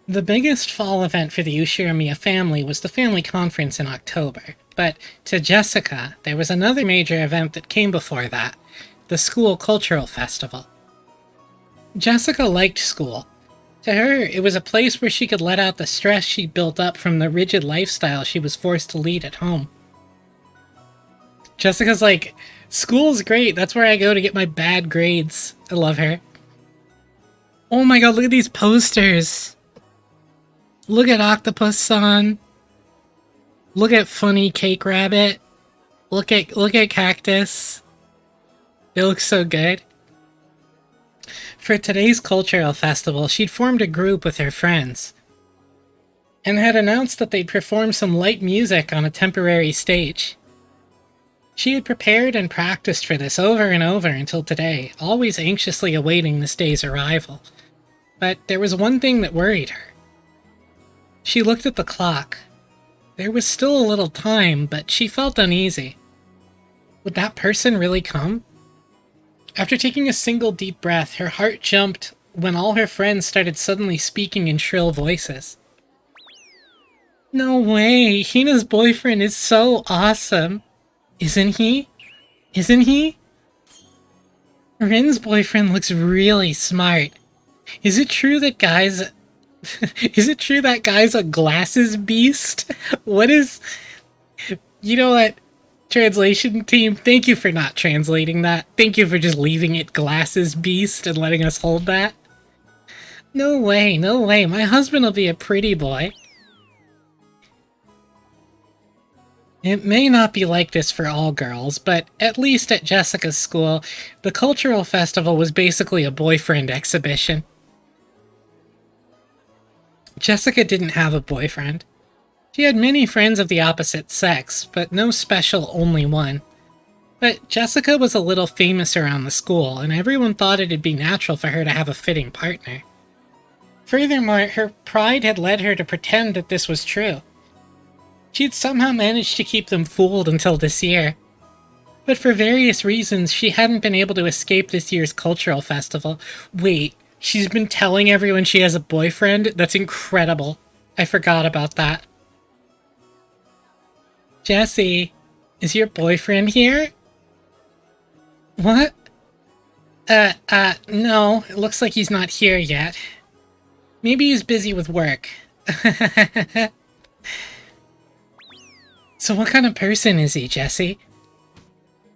The biggest fall event for the Ushiramiya family was the family conference in October, but to Jessica, there was another major event that came before that, the school cultural festival. Jessica liked school. To her, it was a place where she could let out the stress she'd built up from the rigid lifestyle she was forced to lead at home. Jessica's like, school's great, that's where I go to get my bad grades. I love her. Oh my god, look at these posters! Look at Octopus-san. Look at Funny Cake Rabbit. Look at Cactus. It looks so good. For today's cultural festival, she'd formed a group with her friends and had announced that they'd perform some light music on a temporary stage. She had prepared and practiced for this over and over until today, always anxiously awaiting this day's arrival. But there was one thing that worried her. She looked at the clock. There was still a little time, but she felt uneasy. Would that person really come? After taking a single deep breath, her heart jumped when all her friends started suddenly speaking in shrill voices. No way! Hina's boyfriend is so awesome! Isn't he? Isn't he? Rin's boyfriend looks really smart. Is it true that guys... Is it true that guy's a glasses beast? What is... You know what? Translation team, thank you for not translating that. Thank you for just leaving it glasses beast and letting us hold that. No way, no way. My husband will be a pretty boy. It may not be like this for all girls, but at least at Jessica's school, the cultural festival was basically a boyfriend exhibition. Jessica didn't have a boyfriend. She had many friends of the opposite sex, but no special only one. But Jessica was a little famous around the school, and everyone thought it'd be natural for her to have a fitting partner. Furthermore, her pride had led her to pretend that this was true. She'd somehow managed to keep them fooled until this year. But for various reasons, she hadn't been able to escape this year's cultural festival. Wait, she's been telling everyone she has a boyfriend? That's incredible. I forgot about that. Jessie, is your boyfriend here? What? No. It looks like he's not here yet. Maybe he's busy with work. So what kind of person is he, Jessie?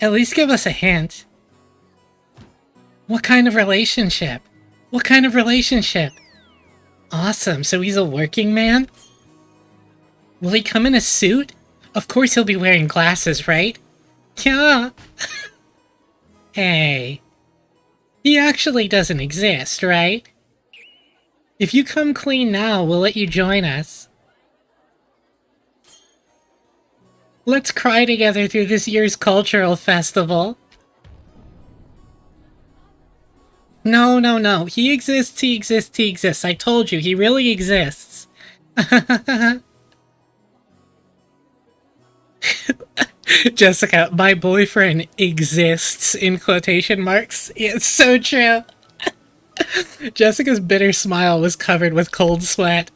At least give us a hint. What kind of relationship? What kind of relationship? Awesome, so he's a working man? Will he come in a suit? Of course he'll be wearing glasses, right? Yeah. Hey. He actually doesn't exist, right? If you come clean now, we'll let you join us. Let's cry together through this year's cultural festival. No, no, no. He exists, he exists, he exists. I told you, he really exists. Jessica, my boyfriend exists, in quotation marks. It's so true. Jessica's bitter smile was covered with cold sweat.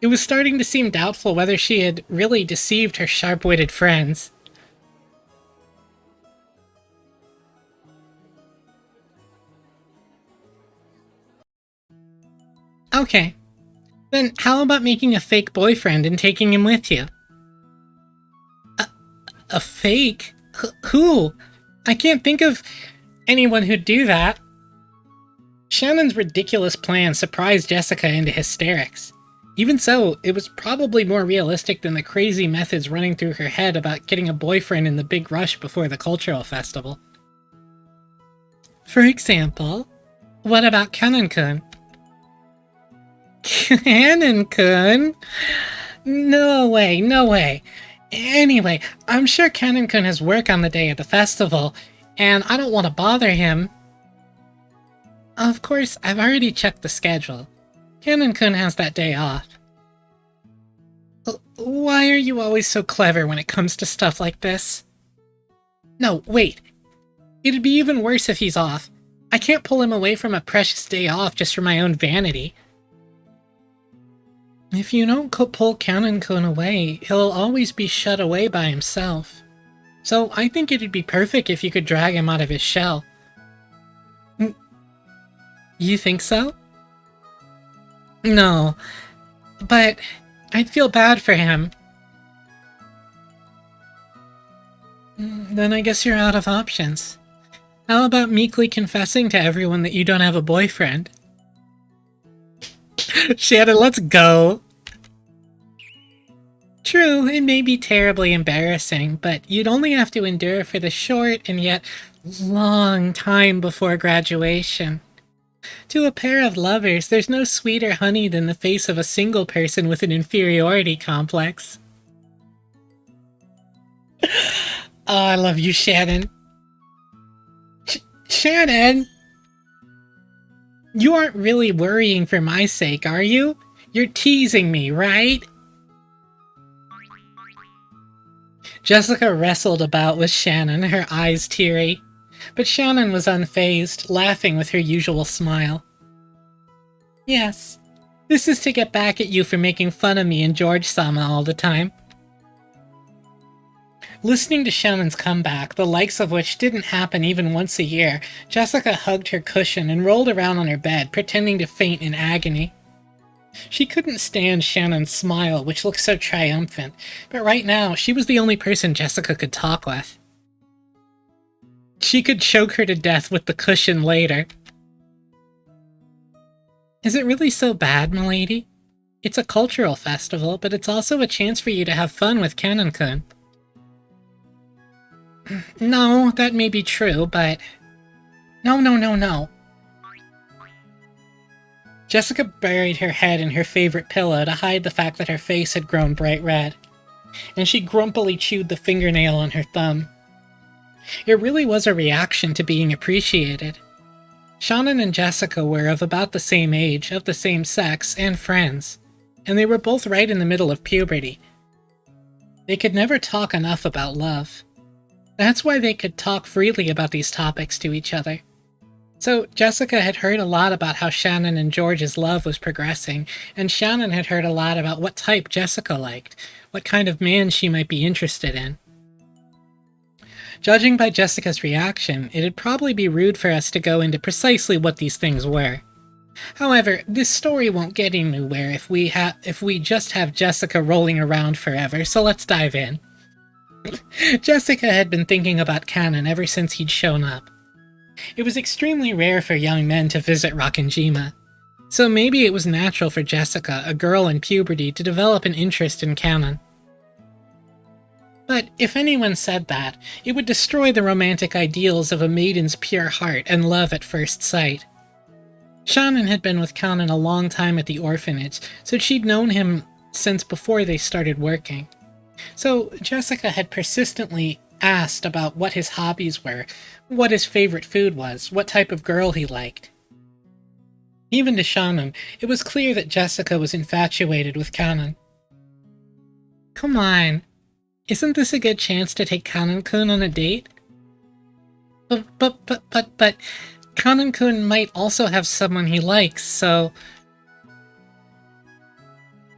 It was starting to seem doubtful whether she had really deceived her sharp-witted friends. Okay. Then how about making a fake boyfriend and taking him with you? A fake? Who? I can't think of anyone who'd do that. Shannon's ridiculous plan surprised Jessica into hysterics. Even so, it was probably more realistic than the crazy methods running through her head about getting a boyfriend in the big rush before the cultural festival. For example, what about Kanon-kun? Kanon-kun? No way, no way. Anyway, I'm sure Kanon-kun has work on the day of the festival, and I don't want to bother him. Of course, I've already checked the schedule. Kanon-kun has that day off. Why are you always so clever when it comes to stuff like this? No, wait. It'd be even worse if he's off. I can't pull him away from a precious day off just for my own vanity. If you don't pull Canoncone away, he'll always be shut away by himself. So I think it'd be perfect if you could drag him out of his shell. You think so? No, but I'd feel bad for him. Then I guess you're out of options. How about meekly confessing to everyone that you don't have a boyfriend? Shannon, let's go. True, it may be terribly embarrassing, but you'd only have to endure for the short and yet long time before graduation. To a pair of lovers, there's no sweeter honey than the face of a single person with an inferiority complex. Oh, I love you, Shannon. Shannon! You aren't really worrying for my sake, are you? You're teasing me, right? Jessica wrestled about with Shannon, her eyes teary. But Shannon was unfazed, laughing with her usual smile. Yes, this is to get back at you for making fun of me and George-sama all the time. Listening to Shannon's comeback, the likes of which didn't happen even once a year, Jessica hugged her cushion and rolled around on her bed, pretending to faint in agony. She couldn't stand Shannon's smile, which looked so triumphant, but right now, she was the only person Jessica could talk with. She could choke her to death with the cushion later. Is it really so bad, milady? It's a cultural festival, but it's also a chance for you to have fun with Canon-kun. No, that may be true, but... No. Jessica buried her head in her favorite pillow to hide the fact that her face had grown bright red, and she grumpily chewed the fingernail on her thumb. It really was a reaction to being appreciated. Shannon and Jessica were of about the same age, of the same sex, and friends, and they were both right in the middle of puberty. They could never talk enough about love. That's why they could talk freely about these topics to each other. So Jessica had heard a lot about how Shannon and George's love was progressing, and Shannon had heard a lot about what type Jessica liked, what kind of man she might be interested in. Judging by Jessica's reaction, it'd probably be rude for us to go into precisely what these things were. However, this story won't get anywhere if we just have Jessica rolling around forever, so let's dive in. Jessica had been thinking about Canon ever since he'd shown up. It was extremely rare for young men to visit Rokkenjima, so maybe it was natural for Jessica, a girl in puberty, to develop an interest in Canon. But if anyone said that, it would destroy the romantic ideals of a maiden's pure heart and love at first sight. Shannon had been with Canon a long time at the orphanage, so she'd known him since before they started working. So Jessica had persistently asked about what his hobbies were, what his favorite food was, what type of girl he liked. Even to Shannon, it was clear that Jessica was infatuated with Canon. Come on, isn't this a good chance to take Canon-kun on a date? But Canon-kun might also have someone he likes, so...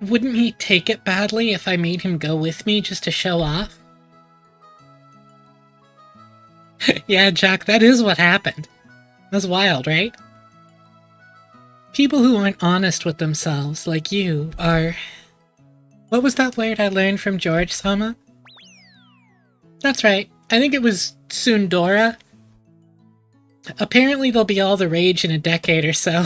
Wouldn't he take it badly if I made him go with me just to show off? Yeah, Jack, that is what happened. That's wild, right? People who aren't honest with themselves, like you, are... What was that word I learned from George-sama? That's right, I think it was tsundora. Apparently they'll be all the rage in a decade or so.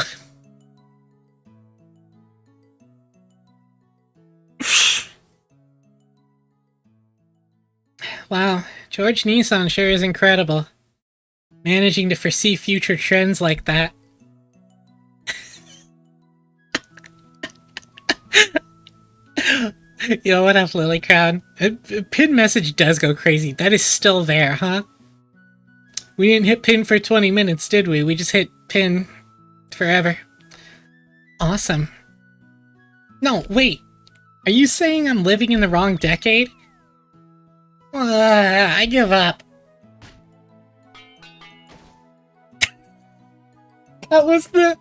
Wow, George Nissan sure is incredible. Managing to foresee future trends like that. Yo, what up, Lily Crown? Pin message does go crazy. That is still there, huh? We didn't hit pin for 20 minutes, did we? We just hit pin forever. Awesome. No, wait. Are you saying I'm living in the wrong decade? I give up. That was the...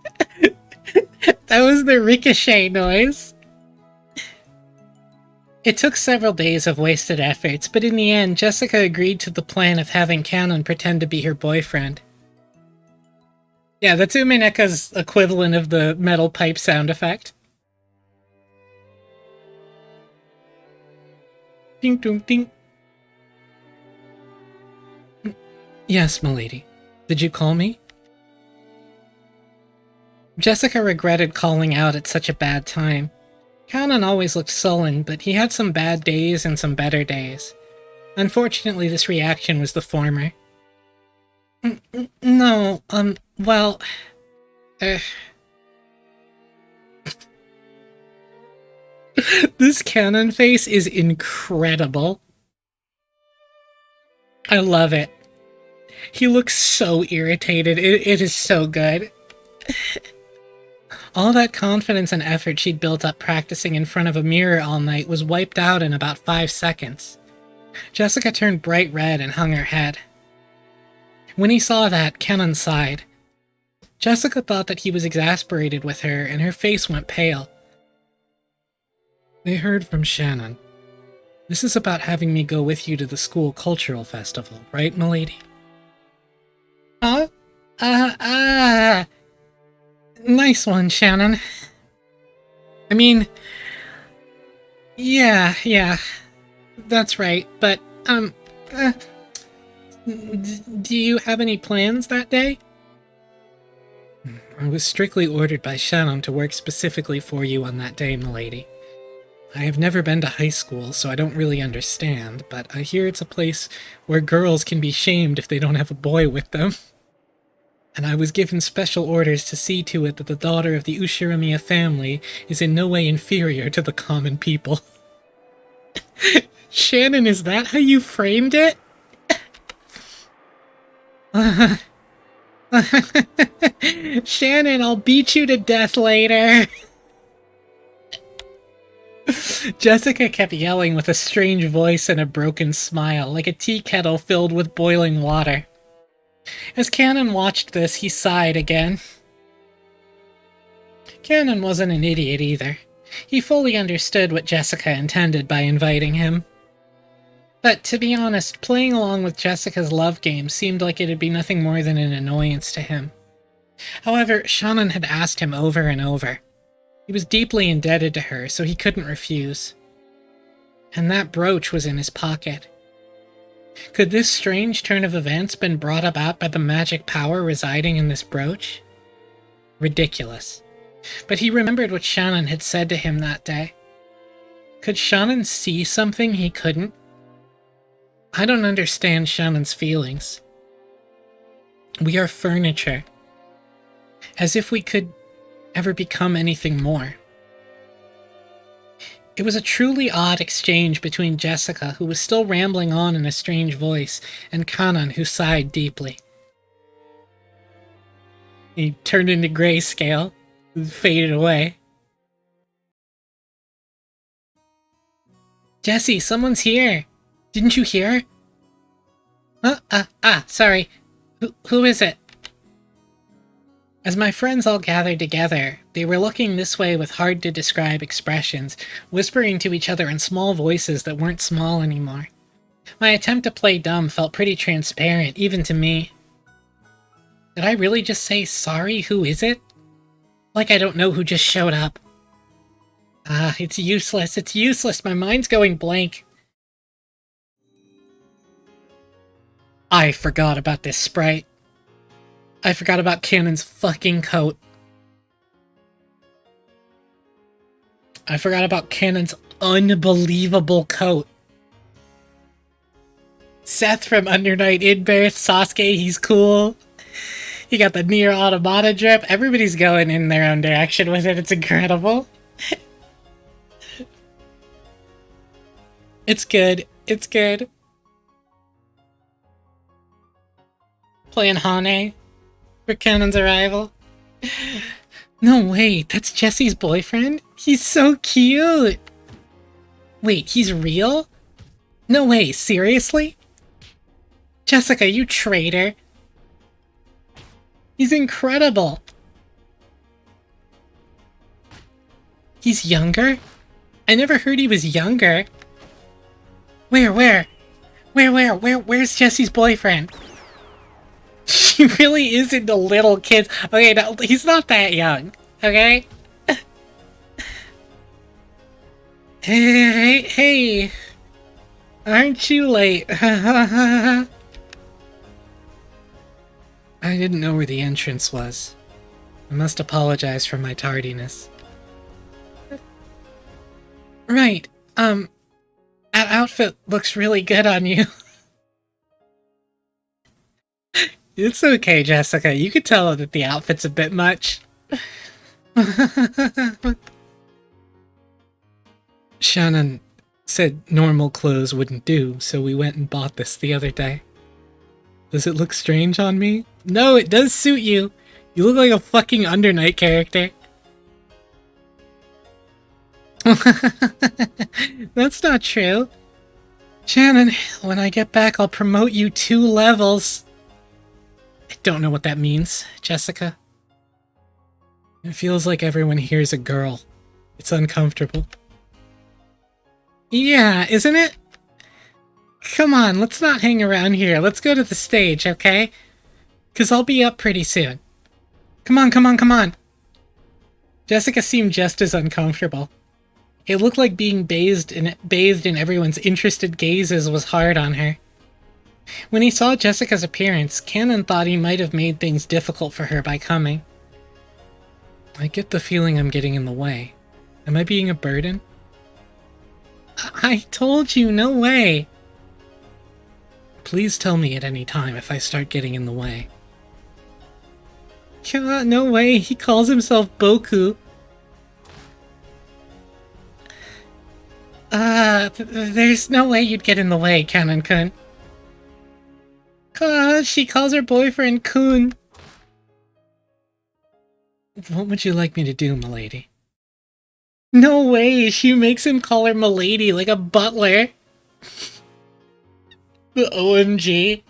that was the ricochet noise. It took several days of wasted efforts, but in the end, Jessica agreed to the plan of having Canon pretend to be her boyfriend. Yeah, that's Umineko's equivalent of the metal pipe sound effect. Ding dong ding. Yes, milady. Did you call me? Jessica regretted calling out at such a bad time. Canon always looked sullen, but he had some bad days and some better days. Unfortunately, this reaction was the former. No, well... This Canon face is incredible. I love it. He looks so irritated. It is so good. All that confidence and effort she'd built up practicing in front of a mirror all night was wiped out in about 5 seconds. Jessica turned bright red and hung her head. When he saw that, Canon sighed. Jessica thought that he was exasperated with her, and her face went pale. They heard from Shannon. This is about having me go with you to the school cultural festival, right, milady? Huh? Nice one, Shannon. I mean... Yeah, that's right, but, do you have any plans that day? I was strictly ordered by Shannon to work specifically for you on that day, milady. I have never been to high school, so I don't really understand, but I hear it's a place where girls can be shamed if they don't have a boy with them. And I was given special orders to see to it that the daughter of the Ushiramiya family is in no way inferior to the common people. Shannon, is that how you framed it? Shannon, I'll beat you to death later. Jessica kept yelling with a strange voice and a broken smile, like a tea kettle filled with boiling water. As Canon watched this, he sighed again. Canon wasn't an idiot either. He fully understood what Jessica intended by inviting him. But to be honest, playing along with Jessica's love game seemed like it'd be nothing more than an annoyance to him. However, Shannon had asked him over and over. He was deeply indebted to her, so he couldn't refuse. And that brooch was in his pocket. Could this strange turn of events been brought about by the magic power residing in this brooch? Ridiculous. But he remembered what Shannon had said to him that day. Could Shannon see something he couldn't? I don't understand Shannon's feelings. We are furniture. As if we could ever become anything more. It was a truly odd exchange between Jessica, who was still rambling on in a strange voice, and Canon, who sighed deeply. He turned into grayscale, faded away. Jessie, someone's here! Didn't you hear? Sorry. Who is it? As my friends all gathered together, they were looking this way with hard-to-describe expressions, whispering to each other in small voices that weren't small anymore. My attempt to play dumb felt pretty transparent, even to me. Did I really just say, sorry, who is it? Like I don't know who just showed up. It's useless, my mind's going blank. I forgot about this sprite. I forgot about Canon's fucking coat. I forgot about Canon's unbelievable coat. Seth from Under Night In-Birth, Sasuke, he's cool. You got the Nier Automata drip. Everybody's going in their own direction with it. It's incredible. It's good. It's good. Playing Hane for Canon's arrival. No, wait, that's Jessie's boyfriend? He's so cute! Wait, he's real? No way, seriously? Jessica, you traitor. He's incredible. He's younger? I never heard he was younger. Where? Where's Jesse's boyfriend? She really is into little kids. Okay, no, he's not that young. Okay? Hey. Aren't you late? I didn't know where the entrance was. I must apologize for my tardiness. Right, that outfit looks really good on you. It's okay, Jessica. You could tell that the outfit's a bit much. Shannon said normal clothes wouldn't do, so we went and bought this the other day. Does it look strange on me? No, it does suit you. You look like a fucking Undernight character. That's not true. Shannon, when I get back, I'll promote you 2 levels. I don't know what that means, Jessica. It feels like everyone here's a girl. It's uncomfortable. Yeah, isn't it? Come on, let's not hang around here. Let's go to the stage, okay? 'Cause I'll be up pretty soon. Come on. Jessica seemed just as uncomfortable. It looked like being bathed in everyone's interested gazes was hard on her. When he saw Jessica's appearance, Cannon thought he might have made things difficult for her by coming. I get the feeling I'm getting in the way. Am I being a burden? I told you, no way. Please tell me at any time if I start getting in the way. No way, he calls himself Boku. There's no way you'd get in the way, Cannon-kun. She calls her boyfriend Kun. What would you like me to do, milady? No way, she makes him call her milady like a butler. The OMG.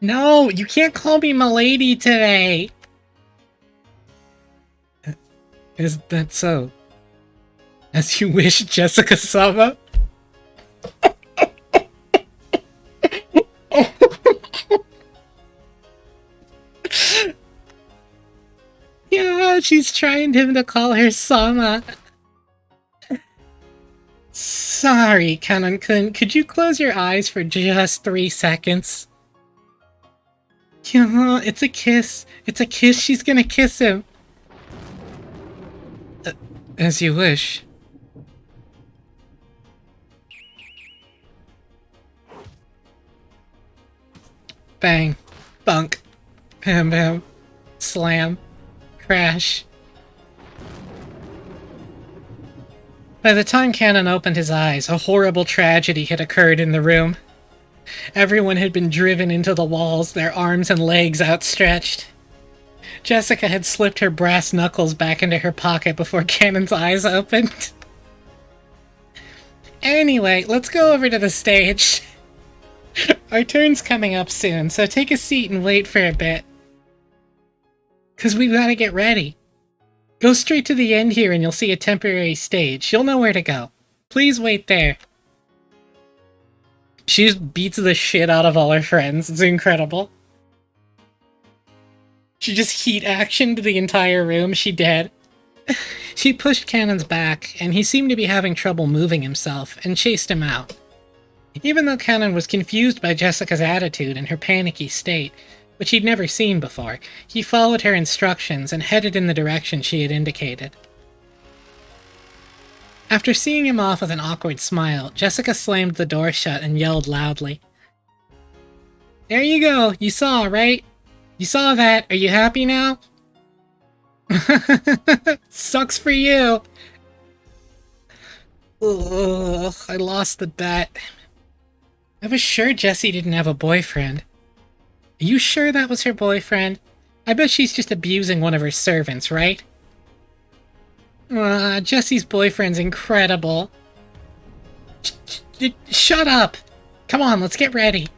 No, you can't call me milady today. Is that so? As you wish, Jessica-sama? Yeah, she's trying him to call her Sama. Sorry, Cannon-kun, could you close your eyes for just 3 seconds? Yeah, it's a kiss. It's a kiss, she's gonna kiss him. As you wish. Bang. Bunk. Bam bam. Slam. Crash. By the time Cannon opened his eyes, a horrible tragedy had occurred in the room. Everyone had been driven into the walls, their arms and legs outstretched. Jessica had slipped her brass knuckles back into her pocket before Cannon's eyes opened. Anyway, let's go over to the stage. Our turn's coming up soon, so take a seat and wait for a bit. 'Cause we've gotta get ready. Go straight to the end here and you'll see a temporary stage. You'll know where to go. Please wait there. She just beats the shit out of all her friends. It's incredible. She just heat actioned the entire room. She did. She pushed Cannon's back, and he seemed to be having trouble moving himself, and chased him out. Even though Cannon was confused by Jessica's attitude and her panicky state, which he'd never seen before, he followed her instructions and headed in the direction she had indicated. After seeing him off with an awkward smile, Jessica slammed the door shut and yelled loudly. There you go, you saw, right? You saw that, are you happy now? Sucks for you! Ugh, I lost the bet. I was sure Jessie didn't have a boyfriend. Are you sure that was her boyfriend? I bet she's just abusing one of her servants, right? Jessie's boyfriend's incredible. Shut up! Come on, let's get ready.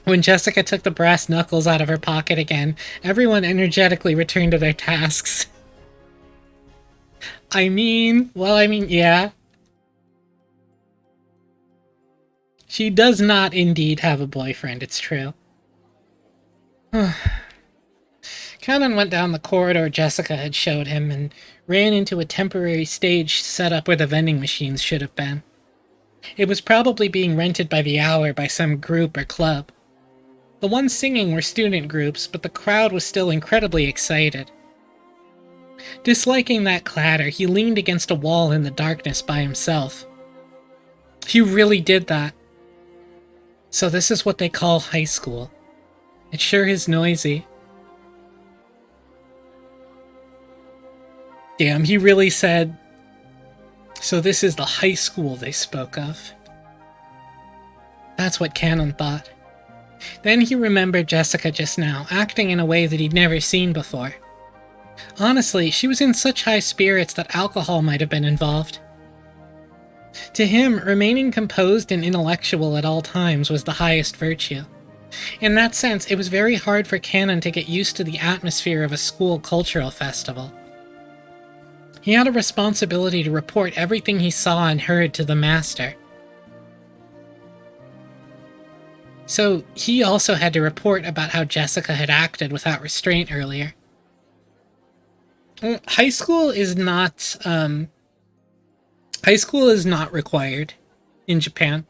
When Jessica took the brass knuckles out of her pocket again, everyone energetically returned to their tasks. Yeah. She does not indeed have a boyfriend, it's true. Conan went down the corridor Jessica had showed him and ran into a temporary stage set up where the vending machines should have been. It was probably being rented by the hour by some group or club. The ones singing were student groups, but the crowd was still incredibly excited. Disliking that clatter, he leaned against a wall in the darkness by himself. He really did that. So this is what they call high school. It sure is noisy. Damn, he really said, so this is the high school they spoke of. That's what Cannon thought. Then he remembered Jessica just now, acting in a way that he'd never seen before. Honestly, she was in such high spirits that alcohol might have been involved. To him, remaining composed and intellectual at all times was the highest virtue. In that sense, it was very hard for Cannon to get used to the atmosphere of a school cultural festival. He had a responsibility to report everything he saw and heard to the master. So he also had to report about how Jessica had acted without restraint earlier. High school is not required in Japan.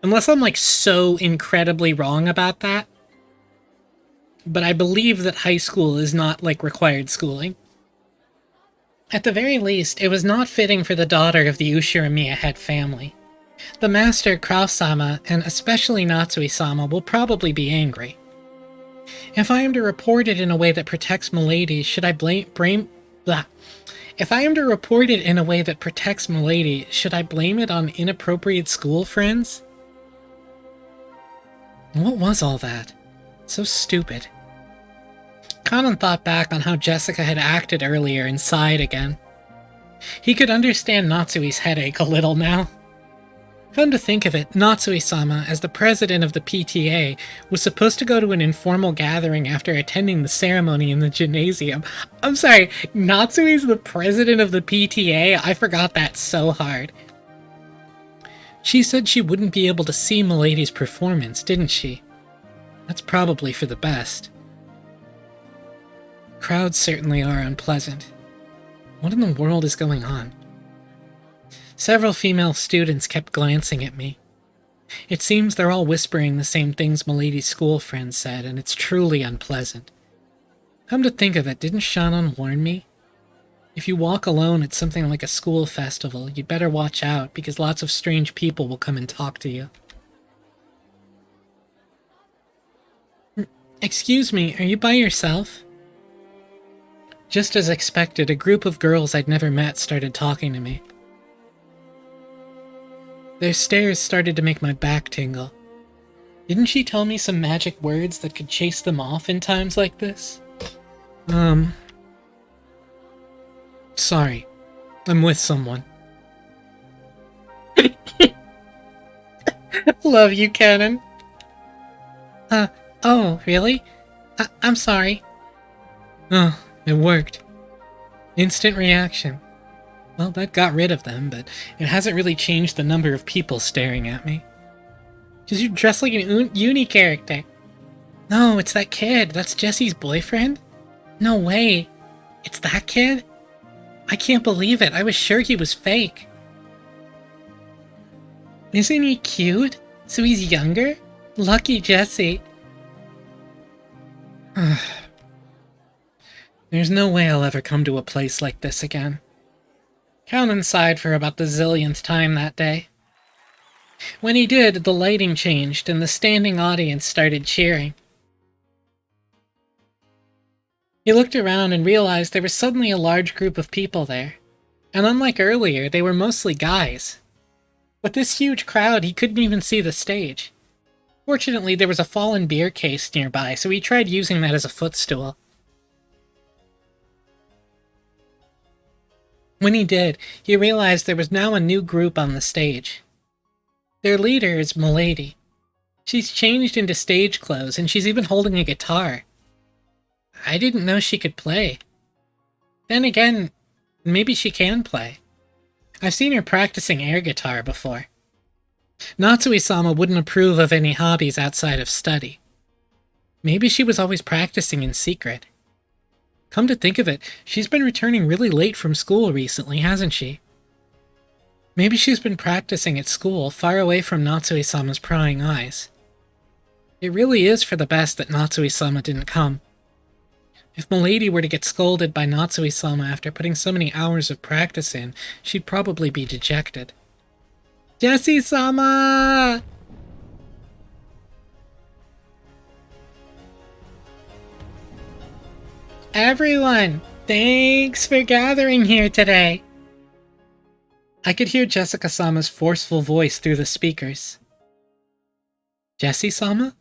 Unless I'm so incredibly wrong about that. But I believe that high school is not required schooling. At the very least, it was not fitting for the daughter of the Ushiramiya head family. The master, Kraus-sama, and especially Natsui-sama, will probably be angry. If I am to report it in a way that protects Milady, should I blame it on inappropriate school friends? What was all that? So stupid. Kanan thought back on how Jessica had acted earlier and sighed again. He could understand Natsui's headache a little now. Come to think of it, Natsui-sama, as the president of the PTA, was supposed to go to an informal gathering after attending the ceremony in the gymnasium. I'm sorry, Natsui's the president of the PTA? I forgot that so hard. She said she wouldn't be able to see Milady's performance, didn't she? That's probably for the best. Crowds certainly are unpleasant. What in the world is going on? Several female students kept glancing at me. It seems they're all whispering the same things Milady's school friends said, and it's truly unpleasant. Come to think of it, didn't Shannon warn me? If you walk alone at something like a school festival, you'd better watch out, because lots of strange people will come and talk to you. Excuse me, are you by yourself? Just as expected, a group of girls I'd never met started talking to me. Their stares started to make my back tingle. Didn't she tell me some magic words that could chase them off in times like this? Sorry. I'm with someone. Love you, Cannon. Oh, really? I'm sorry. Oh, it worked. Instant reaction. Well, that got rid of them, but it hasn't really changed the number of people staring at me. Because you dress like an uni character. No, it's that kid. That's Jesse's boyfriend? No way. It's that kid? I can't believe it. I was sure he was fake. Isn't he cute? So he's younger? Lucky Jesse. There's no way I'll ever come to a place like this again. Conan sighed for about the zillionth time that day. When he did, the lighting changed and the standing audience started cheering. He looked around and realized there was suddenly a large group of people there. And unlike earlier, they were mostly guys. With this huge crowd, he couldn't even see the stage. Fortunately, there was a fallen beer case nearby, so he tried using that as a footstool. When he did, he realized there was now a new group on the stage. Their leader is Milady. She's changed into stage clothes, and she's even holding a guitar. I didn't know she could play. Then again, maybe she can play. I've seen her practicing air guitar before. Natsui-sama wouldn't approve of any hobbies outside of study. Maybe she was always practicing in secret. Come to think of it, she's been returning really late from school recently, hasn't she? Maybe she's been practicing at school, far away from Natsui-sama's prying eyes. It really is for the best that Natsui-sama didn't come. If Milady were to get scolded by Natsui-sama after putting so many hours of practice in, she'd probably be dejected. Jessie-sama! Everyone, thanks for gathering here today. I could hear Jessica-sama's forceful voice through the speakers. Jessie-sama?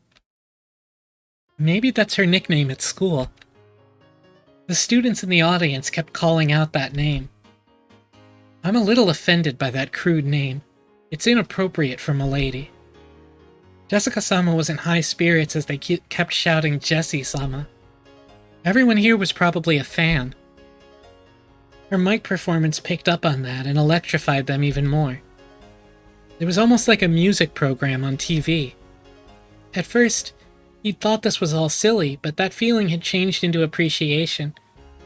Maybe that's her nickname at school. The students in the audience kept calling out that name. I'm a little offended by that crude name. It's inappropriate for Milady. Jessica-sama was in high spirits as they kept shouting Jessie-sama. Everyone here was probably a fan. Her mic performance picked up on that and electrified them even more. It was almost like a music program on TV. At first, he'd thought this was all silly, but that feeling had changed into appreciation.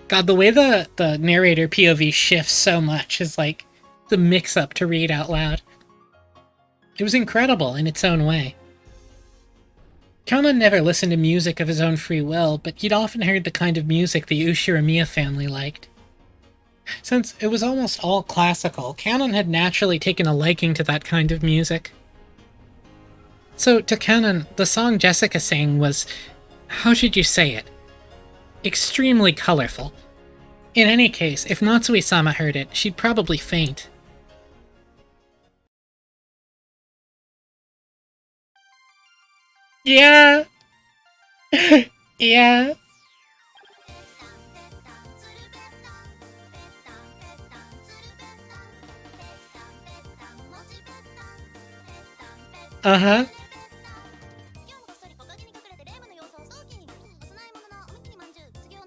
God, the way the narrator POV shifts so much is like the mix-up to read out loud. It was incredible in its own way. Kanon never listened to music of his own free will, but he'd often heard the kind of music the Ushiramiya family liked. Since it was almost all classical, Kanon had naturally taken a liking to that kind of music. So, to Kanon, the song Jessica sang was, how should you say it? Extremely colorful. In any case, if Natsui-sama heard it, she'd probably faint. Yeah! Yeah! Uh-huh.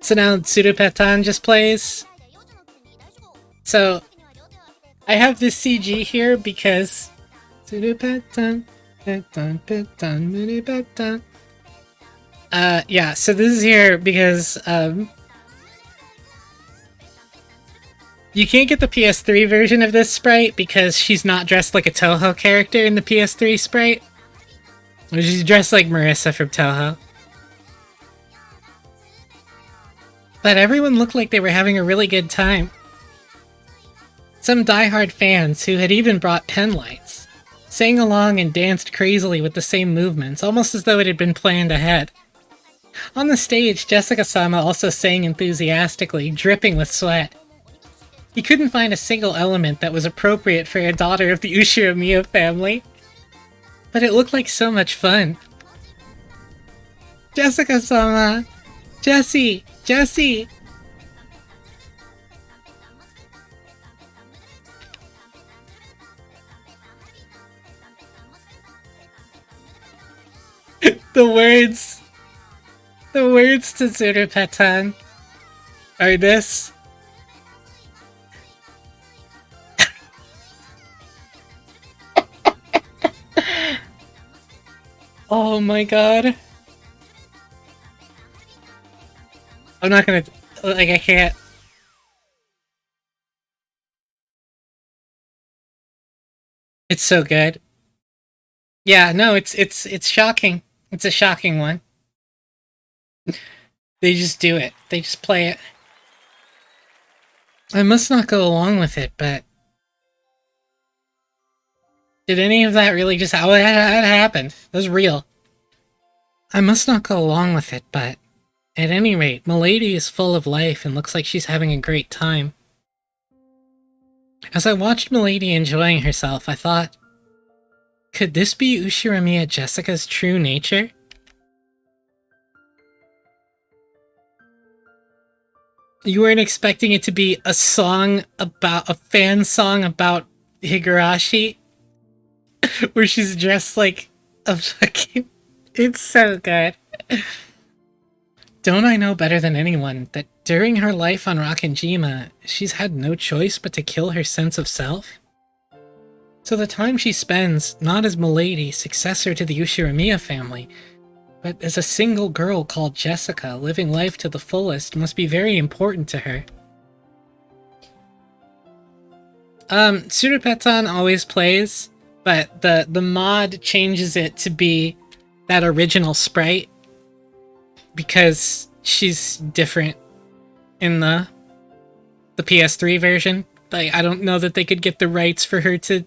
So now Tsurupetan just plays. So, I have this CG here because... Tsurupetan, petan, petan, murupetan. Yeah, so this is here because, you can't get the PS3 version of this sprite because she's not dressed like a Toho character in the PS3 sprite. She's dressed like Marissa from Toho. But everyone looked like they were having a really good time. Some diehard fans, who had even brought pen lights, sang along and danced crazily with the same movements, almost as though it had been planned ahead. On the stage, Jessica-sama also sang enthusiastically, dripping with sweat. He couldn't find a single element that was appropriate for a daughter of the Ushiramiya family. But it looked like so much fun. Jessica-sama! Jessie! Jessie! The words to Tsurupetan are this. Oh my god. I'm not gonna, like, I can't. It's so good. Yeah, no, it's shocking. It's a shocking one. They just do it. They just play it. I must not go along with it, but... Did any of that really just... Oh, that happened. That was real. I must not go along with it, but... At any rate, Milady is full of life and looks like she's having a great time. As I watched Milady enjoying herself, I thought... Could this be Ushiramiya Jessica's true nature? You weren't expecting it to be a fan song about Higurashi? Where she's dressed like a fucking... It's so good. Don't I know better than anyone that during her life on Rockinjima, she's had no choice but to kill her sense of self? So the time she spends, not as Milady, successor to the Ushiramiya family, but as a single girl called Jessica, living life to the fullest, must be very important to her. Surupetan always plays, but the mod changes it to be that original sprite because she's different in the PS3 version. Like, I don't know that they could get the rights for her to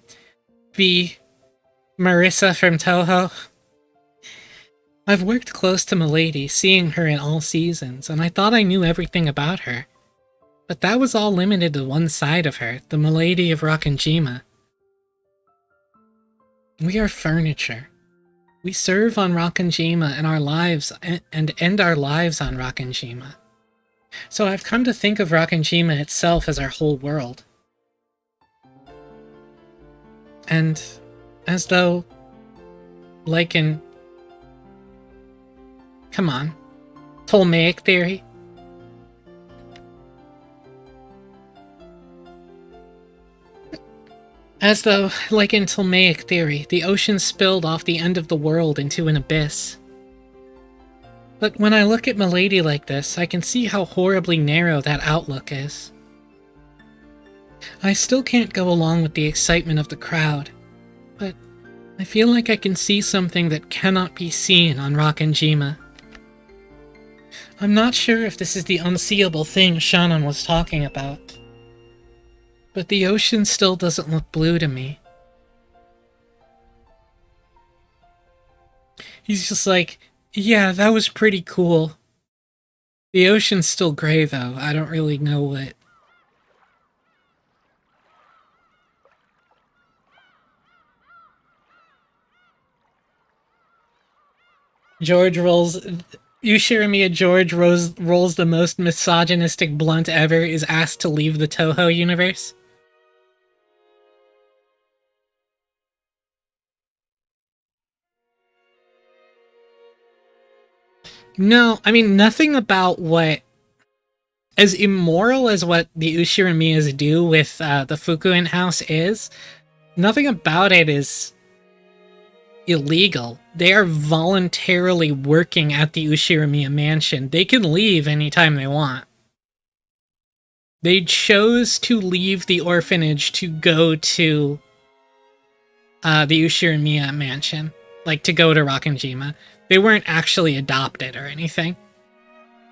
be Marissa from Toho. I've worked close to Milady, seeing her in all seasons, and I thought I knew everything about her. But that was all limited to one side of her, the Milady of Rockinjima. We are furniture. We serve on Rockinjima and our lives and end our lives on Rockinjima. So I've come to think of Rockinjima itself as our whole world. And as though, like in... Come on. Ptolemaic theory? As though, like in Ptolemaic theory, the ocean spilled off the end of the world into an abyss. But when I look at Milady like this, I can see how horribly narrow that outlook is. I still can't go along with the excitement of the crowd, but I feel like I can see something that cannot be seen on Rockinjima. I'm not sure if this is the unseeable thing Shannon was talking about, but the ocean still doesn't look blue to me. He's just like, yeah, that was pretty cool. The ocean's still gray, though. I don't really know what... George rolls... Ushiramiya George rolls the most misogynistic blunt ever, is asked to leave the Toho universe. No, I mean, nothing about what... As immoral as what the Ushiramiyas do with the Fukuen house is, nothing about it is illegal. They are voluntarily working at the Ushiramiya mansion. They can leave anytime they want. They chose to leave the orphanage to go to the Ushiramiya mansion. Like, to go to Rockinjima. They weren't actually adopted or anything.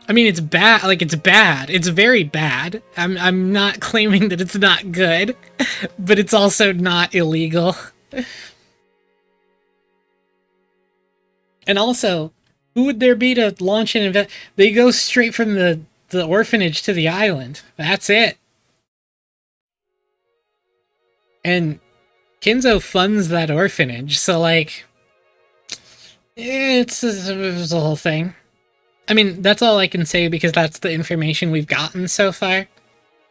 I mean, it's bad. Like, it's bad. It's very bad. I'm not claiming that it's not good, but it's also not illegal. And also, who would there be to launch an event? They go straight from the orphanage to the island. That's it. And Kinzo funds that orphanage, so, like, it's a whole thing. I mean, that's all I can say because that's the information we've gotten so far.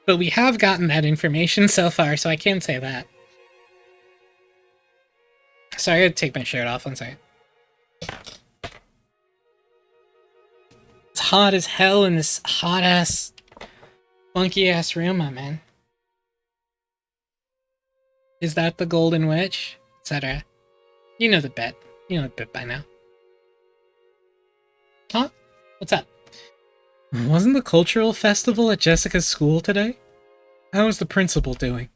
But we have gotten that information so far, so I can say that. Sorry, I gotta take my shirt off. One second. It's hot as hell in this hot-ass, funky-ass room I'm in. Is that the Golden Witch? Etc. You know the bit. You know the bit by now. Huh? What's up? Wasn't the cultural festival at Jessica's school today? How is the principal doing?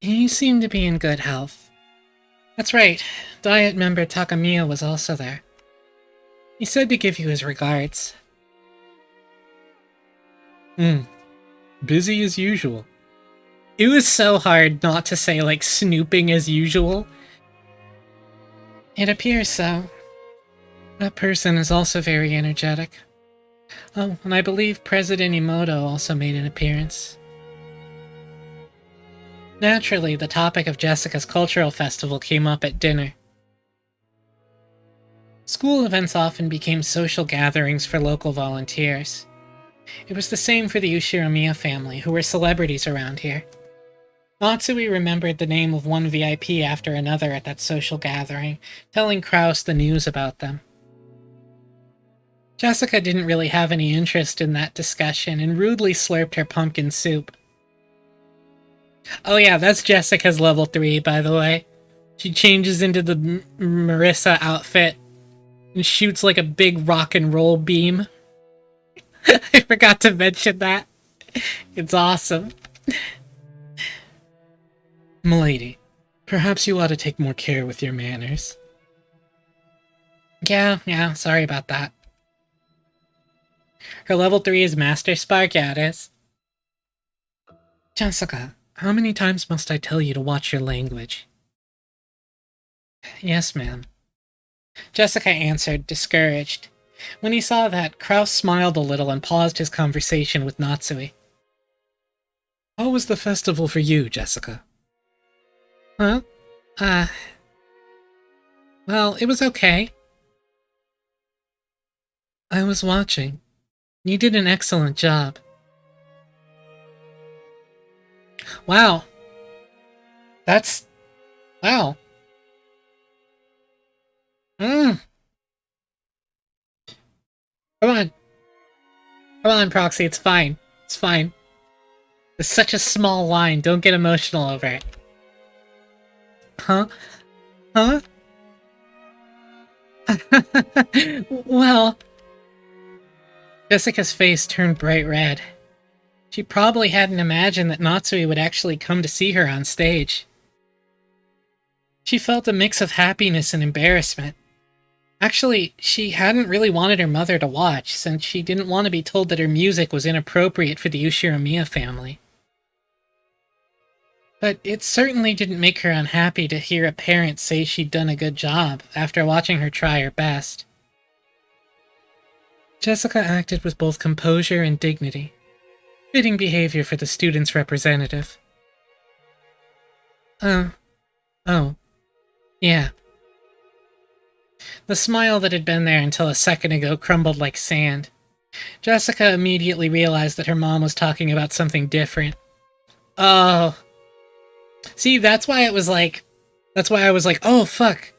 He seemed to be in good health. That's right. Diet member Takamiya was also there. He said to give you his regards. Busy as usual. It was so hard not to say, like, snooping as usual. It appears so. That person is also very energetic. Oh, and I believe President Emoto also made an appearance. Naturally, the topic of Jessica's cultural festival came up at dinner. School events often became social gatherings for local volunteers. It was the same for the Ushiramiya family, who were celebrities around here. Matsui remembered the name of one VIP after another at that social gathering, telling Kraus the news about them. Jessica didn't really have any interest in that discussion and rudely slurped her pumpkin soup. Oh yeah, that's Jessica's level 3, by the way. She changes into the Marissa outfit and shoots like a big rock and roll beam. I forgot to mention that. It's awesome. Milady, perhaps you ought to take more care with your manners. Yeah, sorry about that. Her level 3 is Master Spark, yeah it is. Jessica, how many times must I tell you to watch your language? Yes, ma'am. Jessica answered, discouraged. When he saw that, Kraus smiled a little and paused his conversation with Natsui. How was the festival for you, Jessica? Huh? Well, it was okay. I was watching. You did an excellent job. Wow. Wow. Come on. Come on, Proxy, it's fine. It's fine. It's such a small line, don't get emotional over it. Huh? Huh? Well... Jessica's face turned bright red. She probably hadn't imagined that Natsui would actually come to see her on stage. She felt a mix of happiness and embarrassment. Actually, she hadn't really wanted her mother to watch, since she didn't want to be told that her music was inappropriate for the Ushiramiya family. But it certainly didn't make her unhappy to hear a parent say she'd done a good job after watching her try her best. Jessica acted with both composure and dignity. Fitting behavior for the student's representative. Oh. Yeah. The smile that had been there until a second ago crumbled like sand. Jessica immediately realized that her mom was talking about something different. Oh. See, that's why I was like, oh, fuck.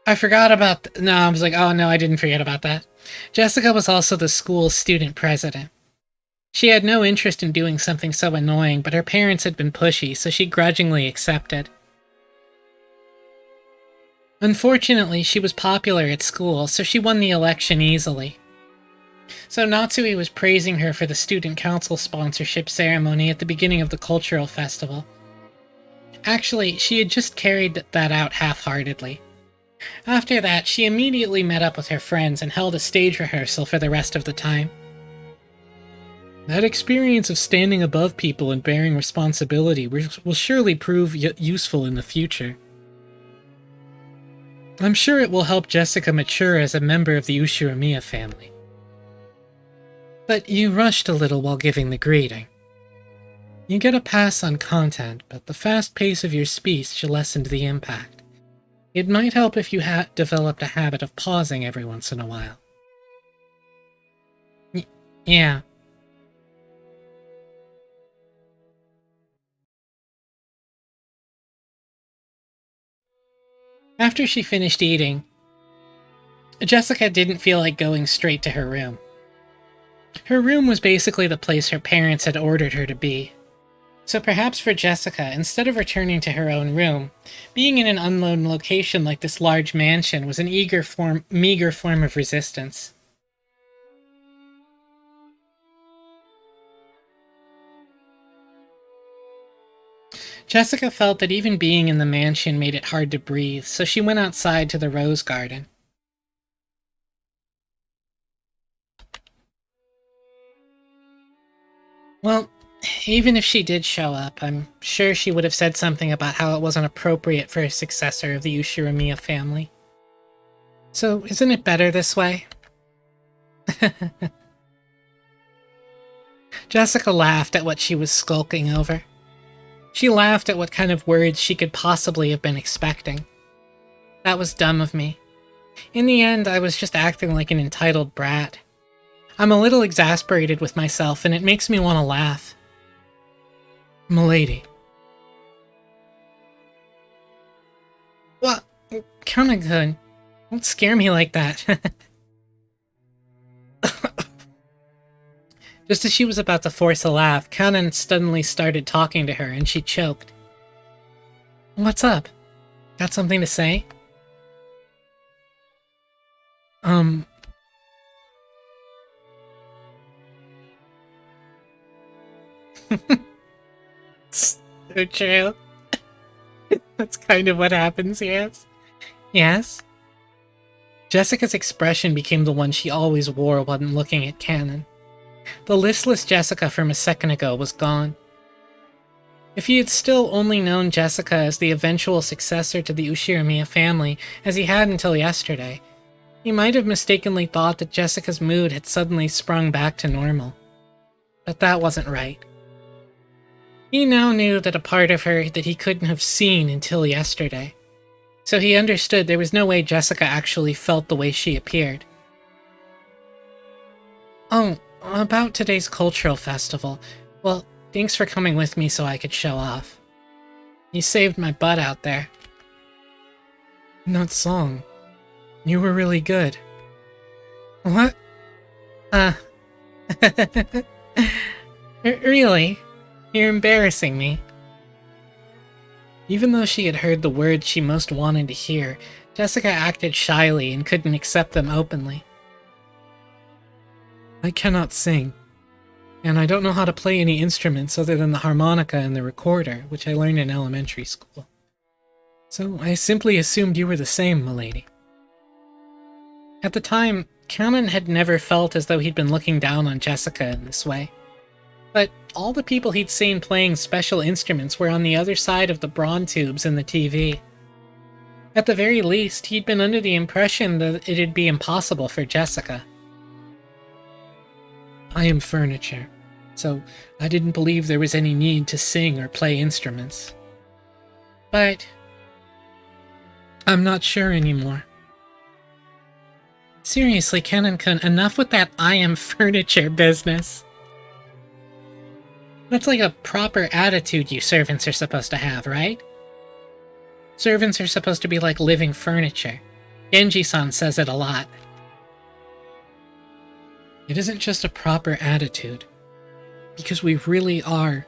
I forgot about... No, I was like, oh, no, I didn't forget about that. Jessica was also the school's student president. She had no interest in doing something so annoying, but her parents had been pushy, so she grudgingly accepted. Unfortunately, she was popular at school, so she won the election easily. So Natsui was praising her for the student council sponsorship ceremony at the beginning of the cultural festival. Actually, she had just carried that out half-heartedly. After that, she immediately met up with her friends and held a stage rehearsal for the rest of the time. That experience of standing above people and bearing responsibility will surely prove useful in the future. I'm sure it will help Jessica mature as a member of the Ushiramiya family. But you rushed a little while giving the greeting. You get a pass on content, but the fast pace of your speech lessened the impact. It might help if you developed a habit of pausing every once in a while. Yeah. After she finished eating, Jessica didn't feel like going straight to her room. Her room was basically the place her parents had ordered her to be. So perhaps for Jessica, instead of returning to her own room, being in an unknown location like this large mansion was an meager form of resistance. Jessica felt that even being in the mansion made it hard to breathe, so she went outside to the rose garden. Well, even if she did show up, I'm sure she would have said something about how it wasn't appropriate for a successor of the Ushiramiya family. So, isn't it better this way? Jessica laughed at what she was skulking over. She laughed at what kind of words she could possibly have been expecting. That was dumb of me. In the end, I was just acting like an entitled brat. I'm a little exasperated with myself, and it makes me want to laugh. Milady. Well, kinda good. Don't scare me like that. Just as she was about to force a laugh, Kanan suddenly started talking to her, and she choked. What's up? Got something to say? So true. That's kind of what happens, yes? Yes? Jessica's expression became the one she always wore when looking at Kanan. The listless Jessica from a second ago was gone. If he had still only known Jessica as the eventual successor to the Ushiramiya family, as he had until yesterday, he might have mistakenly thought that Jessica's mood had suddenly sprung back to normal. But that wasn't right. He now knew that a part of her that he couldn't have seen until yesterday. So he understood there was no way Jessica actually felt the way she appeared. Oh, about today's cultural festival. Well, thanks for coming with me so I could show off. You saved my butt out there. That song. You were really good. What? Really? You're embarrassing me. Even though she had heard the words she most wanted to hear, Jessica acted shyly and couldn't accept them openly. I cannot sing, and I don't know how to play any instruments other than the harmonica and the recorder, which I learned in elementary school. So I simply assumed you were the same, milady. At the time, Kanan had never felt as though he'd been looking down on Jessica in this way. But all the people he'd seen playing special instruments were on the other side of the brawn tubes in the TV. At the very least, he'd been under the impression that it'd be impossible for Jessica. I am furniture, so I didn't believe there was any need to sing or play instruments. But I'm not sure anymore. Seriously, Kanan-kun, enough with that I am furniture business. That's like a proper attitude you servants are supposed to have, right? Servants are supposed to be like living furniture. Genji-san says it a lot. It isn't just a proper attitude, because we really are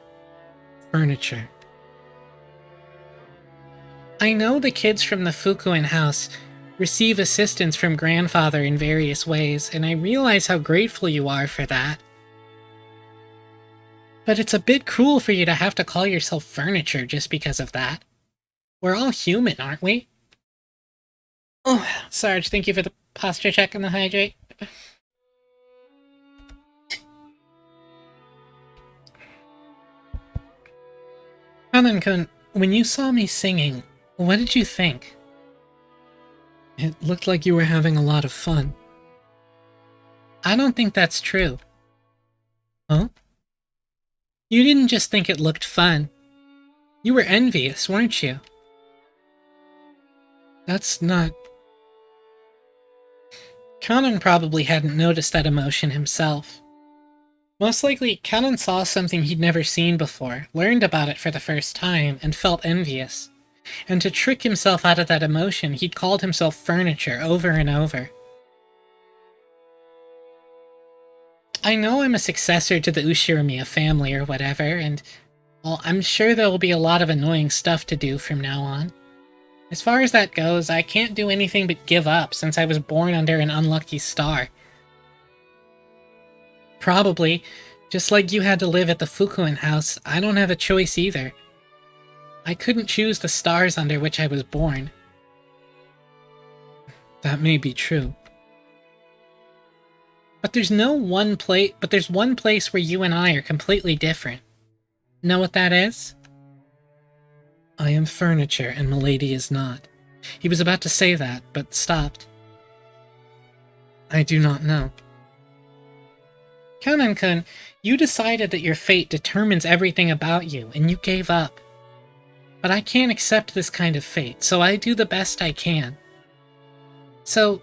furniture. I know the kids from the Fukuen house receive assistance from grandfather in various ways, and I realize how grateful you are for that. But it's a bit cruel for you to have to call yourself furniture just because of that. We're all human, aren't we? Oh, Sarge, thank you for the posture check and the hydrate. Kanan-kun, when you saw me singing, what did you think? It looked like you were having a lot of fun. I don't think that's true. Huh? You didn't just think it looked fun. You were envious, weren't you? That's not... Kanan probably hadn't noticed that emotion himself. Most likely, Kanan saw something he'd never seen before, learned about it for the first time, and felt envious. And to trick himself out of that emotion, he'd called himself furniture over and over. I know I'm a successor to the Ushiramiya family or whatever, and, well, I'm sure there will be a lot of annoying stuff to do from now on. As far as that goes, I can't do anything but give up since I was born under an unlucky star. Probably, just like you had to live at the Fukuen house, I don't have a choice either. I couldn't choose the stars under which I was born. That may be true. But there's one place where you and I are completely different. Know what that is? I am furniture and milady is not. He was about to say that, but stopped. I do not know. Kanan-kun, you decided that your fate determines everything about you, and you gave up. But I can't accept this kind of fate, so I do the best I can. So,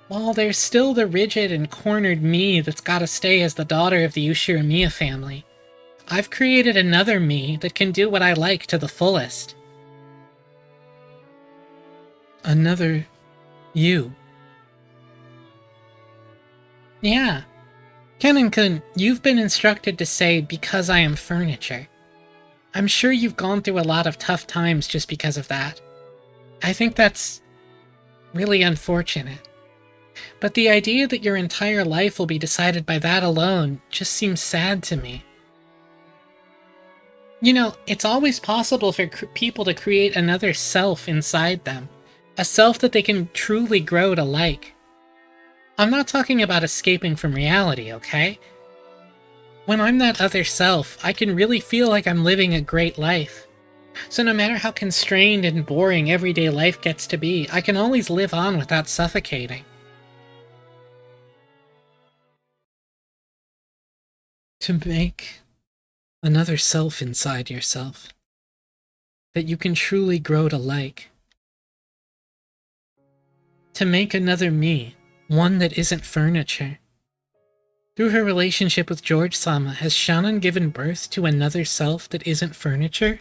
while there's still the rigid and cornered me that's gotta stay as the daughter of the Ushiramiya family, I've created another me that can do what I like to the fullest. Another you? Yeah, Canon-kun, you've been instructed to say because I am furniture. I'm sure you've gone through a lot of tough times just because of that. I think that's really unfortunate. But the idea that your entire life will be decided by that alone just seems sad to me. You know, it's always possible for people to create another self inside them. A self that they can truly grow to like. I'm not talking about escaping from reality, okay? When I'm that other self, I can really feel like I'm living a great life. So no matter how constrained and boring everyday life gets to be, I can always live on without suffocating. To make another self inside yourself that you can truly grow to like. To make another me, one that isn't furniture. Through her relationship with George-sama, has Shannon given birth to another self that isn't furniture?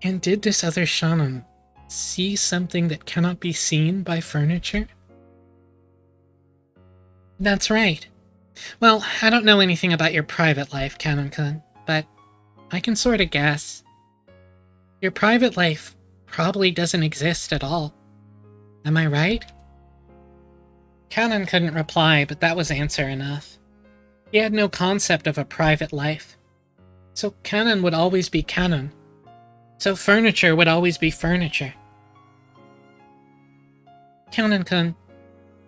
And did this other Shannon see something that cannot be seen by furniture? That's right. Well, I don't know anything about your private life, Canon-kun, but I can sort of guess. Your private life probably doesn't exist at all. Am I right? Canon couldn't reply, but that was answer enough. He had no concept of a private life. So Canon would always be Canon. So furniture would always be furniture. Canon-kun,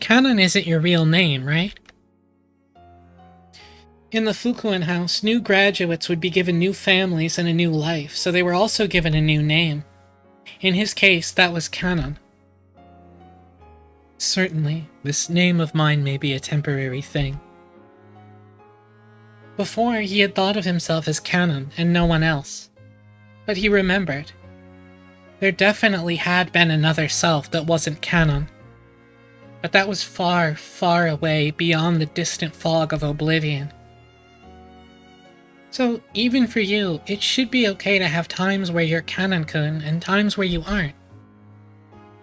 Canon isn't your real name, right? In the Fukuen house, new graduates would be given new families and a new life, so they were also given a new name. In his case, that was Canon. Certainly, this name of mine may be a temporary thing. Before, he had thought of himself as Canon and no one else. But he remembered. There definitely had been another self that wasn't Canon. But that was far, far away beyond the distant fog of oblivion. So, even for you, it should be okay to have times where you're Canon-kun and times where you aren't.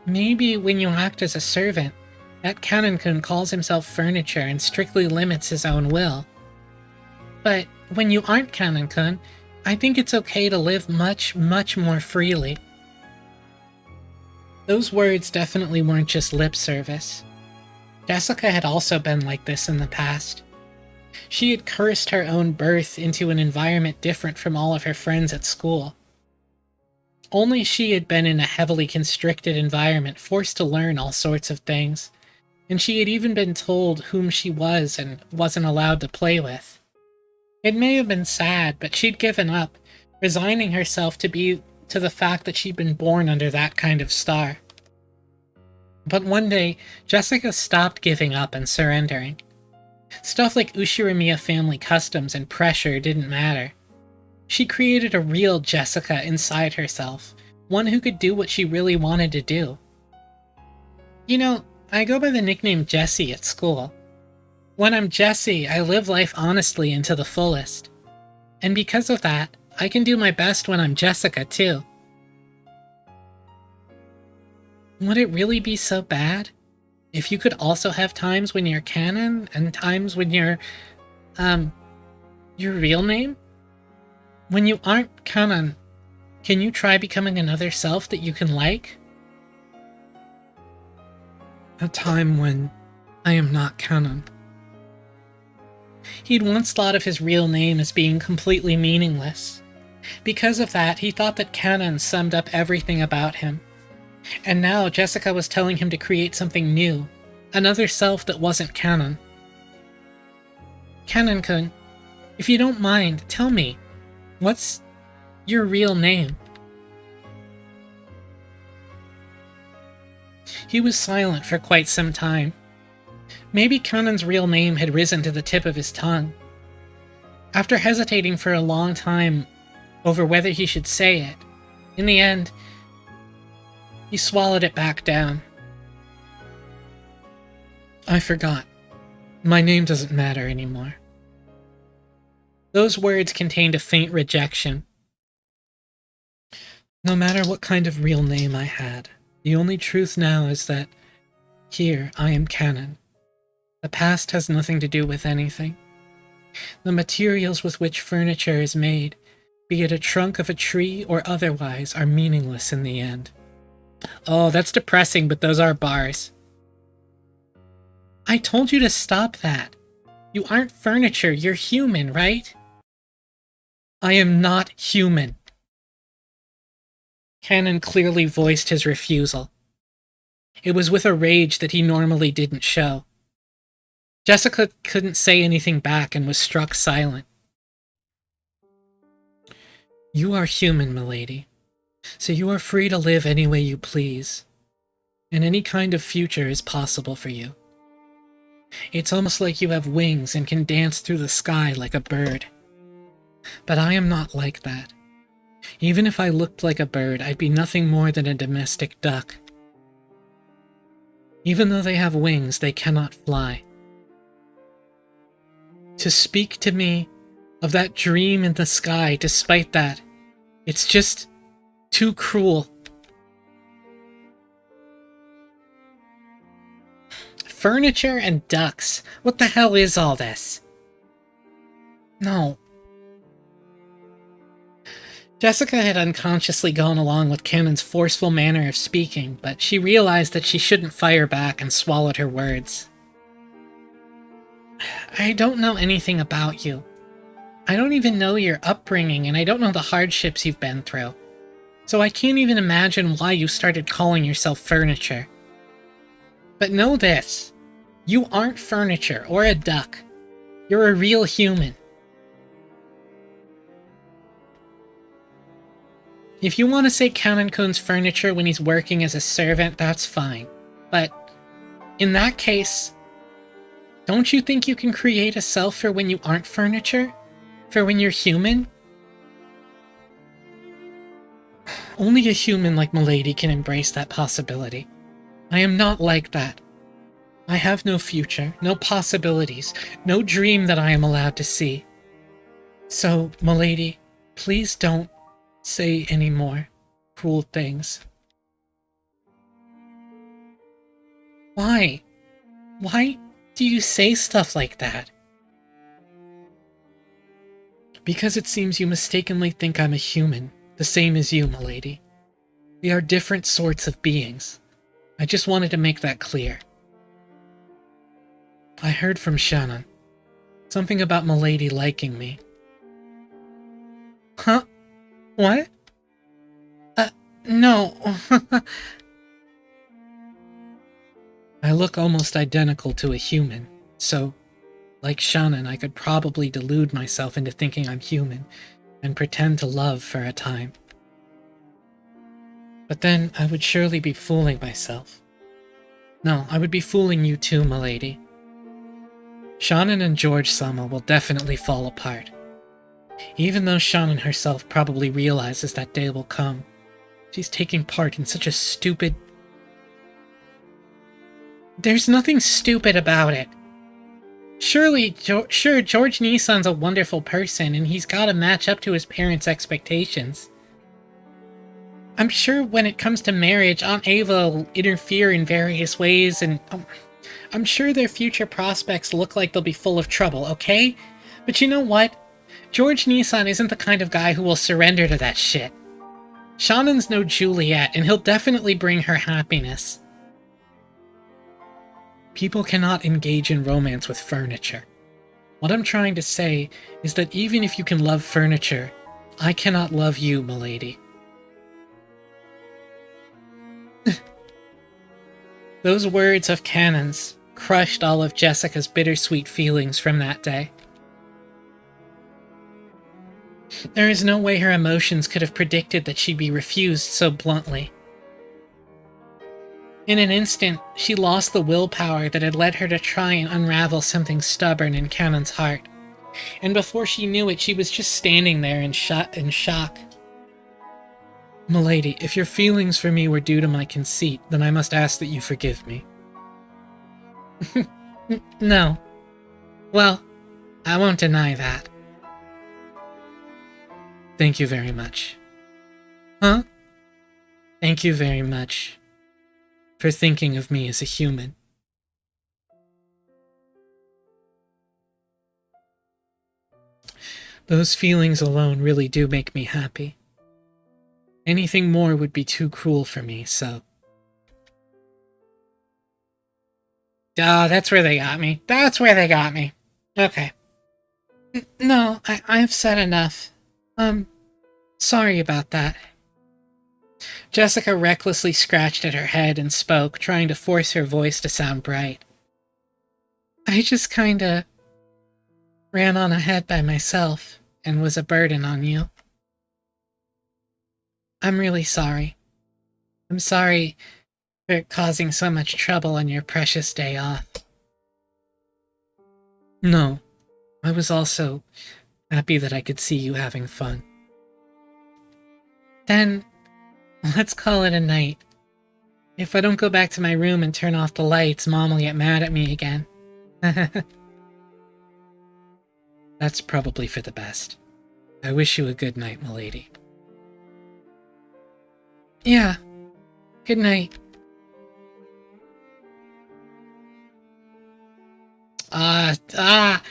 Maybe when you act as a servant, that Canon-kun calls himself furniture and strictly limits his own will. But when you aren't Canon-kun, I think it's okay to live much, much more freely. Those words definitely weren't just lip service. Jessica had also been like this in the past. She had cursed her own birth into an environment different from all of her friends at school. Only she had been in a heavily constricted environment, forced to learn all sorts of things, and she had even been told whom she was and wasn't allowed to play with. It may have been sad, but she'd given up, resigning herself to the fact that she'd been born under that kind of star. But one day, Jessica stopped giving up and surrendering. Stuff like Ushiramiya family customs and pressure didn't matter. She created a real Jessica inside herself, one who could do what she really wanted to do. You know, I go by the nickname Jessie at school. When I'm Jessie, I live life honestly and to the fullest. And because of that, I can do my best when I'm Jessica too. Would it really be so bad if you could also have times when you're Canon and times when you're, your real name? When you aren't Canon, can you try becoming another self that you can like? A time when I am not Canon. He'd once thought of his real name as being completely meaningless. Because of that, he thought that Canon summed up everything about him. And now Jessica was telling him to create something new, another self that wasn't Canon. Canon-kun, if you don't mind, tell me, what's your real name? He was silent for quite some time. Maybe Canon's real name had risen to the tip of his tongue. After hesitating for a long time over whether he should say it, in the end, he swallowed it back down. I forgot. My name doesn't matter anymore. Those words contained a faint rejection. No matter what kind of real name I had, the only truth now is that here I am Canon. The past has nothing to do with anything. The materials with which furniture is made, be it a trunk of a tree or otherwise, are meaningless in the end. Oh, that's depressing, but those are bars. I told you to stop that. You aren't furniture, you're human, right? I am not human. Cannon clearly voiced his refusal. It was with a rage that he normally didn't show. Jessica couldn't say anything back and was struck silent. You are human, milady, so you are free to live any way you please, and any kind of future is possible for you. It's almost like you have wings and can dance through the sky like a bird. But I am not like that. Even if I looked like a bird, I'd be nothing more than a domestic duck. Even though they have wings, they cannot fly. To speak to me of that dream in the sky, despite that, it's just too cruel. Furniture and ducks. What the hell is all this? No. Jessica had unconsciously gone along with Cannon's forceful manner of speaking, but she realized that she shouldn't fire back and swallowed her words. I don't know anything about you. I don't even know your upbringing, and I don't know the hardships you've been through. So I can't even imagine why you started calling yourself furniture. But know this. You aren't furniture or a duck. You're a real human. If you want to say Cannon-kun's furniture when he's working as a servant, that's fine. But in that case, don't you think you can create a self for when you aren't furniture? For when you're human? Only a human like Milady can embrace that possibility. I am not like that. I have no future, no possibilities, no dream that I am allowed to see. So, Milady, please don't say any more cruel things. Why? Why do you say stuff like that? Because it seems you mistakenly think I'm a human, the same as you, milady. We are different sorts of beings. I just wanted to make that clear. I heard from Shannon. Something about milady liking me. Huh? What? No. I look almost identical to a human, so, like Shannon, I could probably delude myself into thinking I'm human and pretend to love for a time. But then I would surely be fooling myself. No, I would be fooling you too, milady. Shannon and George-sama will definitely fall apart. Even though Shannon herself probably realizes that day will come, she's taking part in such a stupid... There's nothing stupid about it. Sure, George Nissan's a wonderful person, and he's got to match up to his parents' expectations. I'm sure when it comes to marriage, Aunt Ava will interfere in various ways, and I'm sure their future prospects look like they'll be full of trouble, okay? But you know what? George Nissan isn't the kind of guy who will surrender to that shit. Shannon's no Juliet, and he'll definitely bring her happiness. People cannot engage in romance with furniture. What I'm trying to say is that even if you can love furniture, I cannot love you, milady. Those words of Cannon's crushed all of Jessica's bittersweet feelings from that day. There is no way her emotions could have predicted that she'd be refused so bluntly. In an instant, she lost the willpower that had led her to try and unravel something stubborn in Cannon's heart. And before she knew it, she was just standing there in shock. Milady, if your feelings for me were due to my conceit, then I must ask that you forgive me. No. Well, I won't deny that. Thank you very much. Huh? Thank you very much for thinking of me as a human. Those feelings alone really do make me happy. Anything more would be too cruel for me, so... Ah, that's where they got me. That's where they got me. Okay. No, I've said enough. Sorry about that. Jessica recklessly scratched at her head and spoke, trying to force her voice to sound bright. I just kinda ran on ahead by myself and was a burden on you. I'm really sorry. I'm sorry for causing so much trouble on your precious day off. No, I was also happy that I could see you having fun. Then, let's call it a night. If I don't go back to my room and turn off the lights, Mom will get mad at me again. That's probably for the best. I wish you a good night, milady. Yeah. Good night. Alright.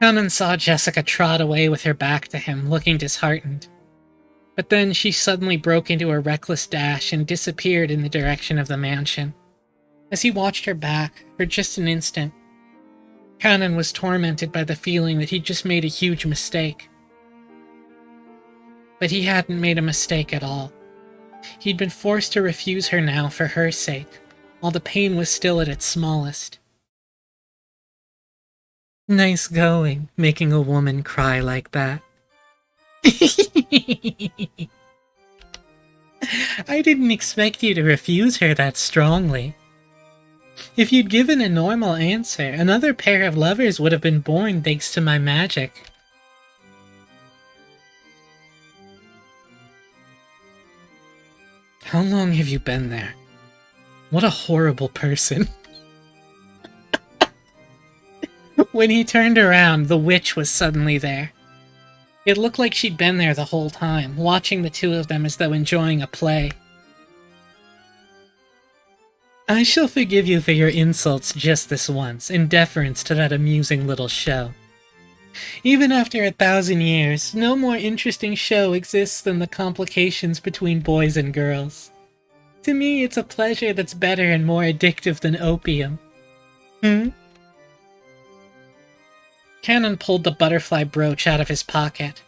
Conan saw Jessica trot away with her back to him, looking disheartened. But then she suddenly broke into a reckless dash and disappeared in the direction of the mansion. As he watched her back, for just an instant, Conan was tormented by the feeling that he'd just made a huge mistake. But he hadn't made a mistake at all. He'd been forced to refuse her now for her sake, while the pain was still at its smallest. Nice going, making a woman cry like that. I didn't expect you to refuse her that strongly. If you'd given a normal answer, another pair of lovers would have been born thanks to my magic. How long have you been there? What a horrible person. When he turned around, the witch was suddenly there. It looked like she'd been there the whole time, watching the two of them as though enjoying a play. I shall forgive you for your insults just this once, in deference to that amusing little show. Even after 1,000 years, no more interesting show exists than the complications between boys and girls. To me, it's a pleasure that's better and more addictive than opium. Canon pulled the butterfly brooch out of his pocket.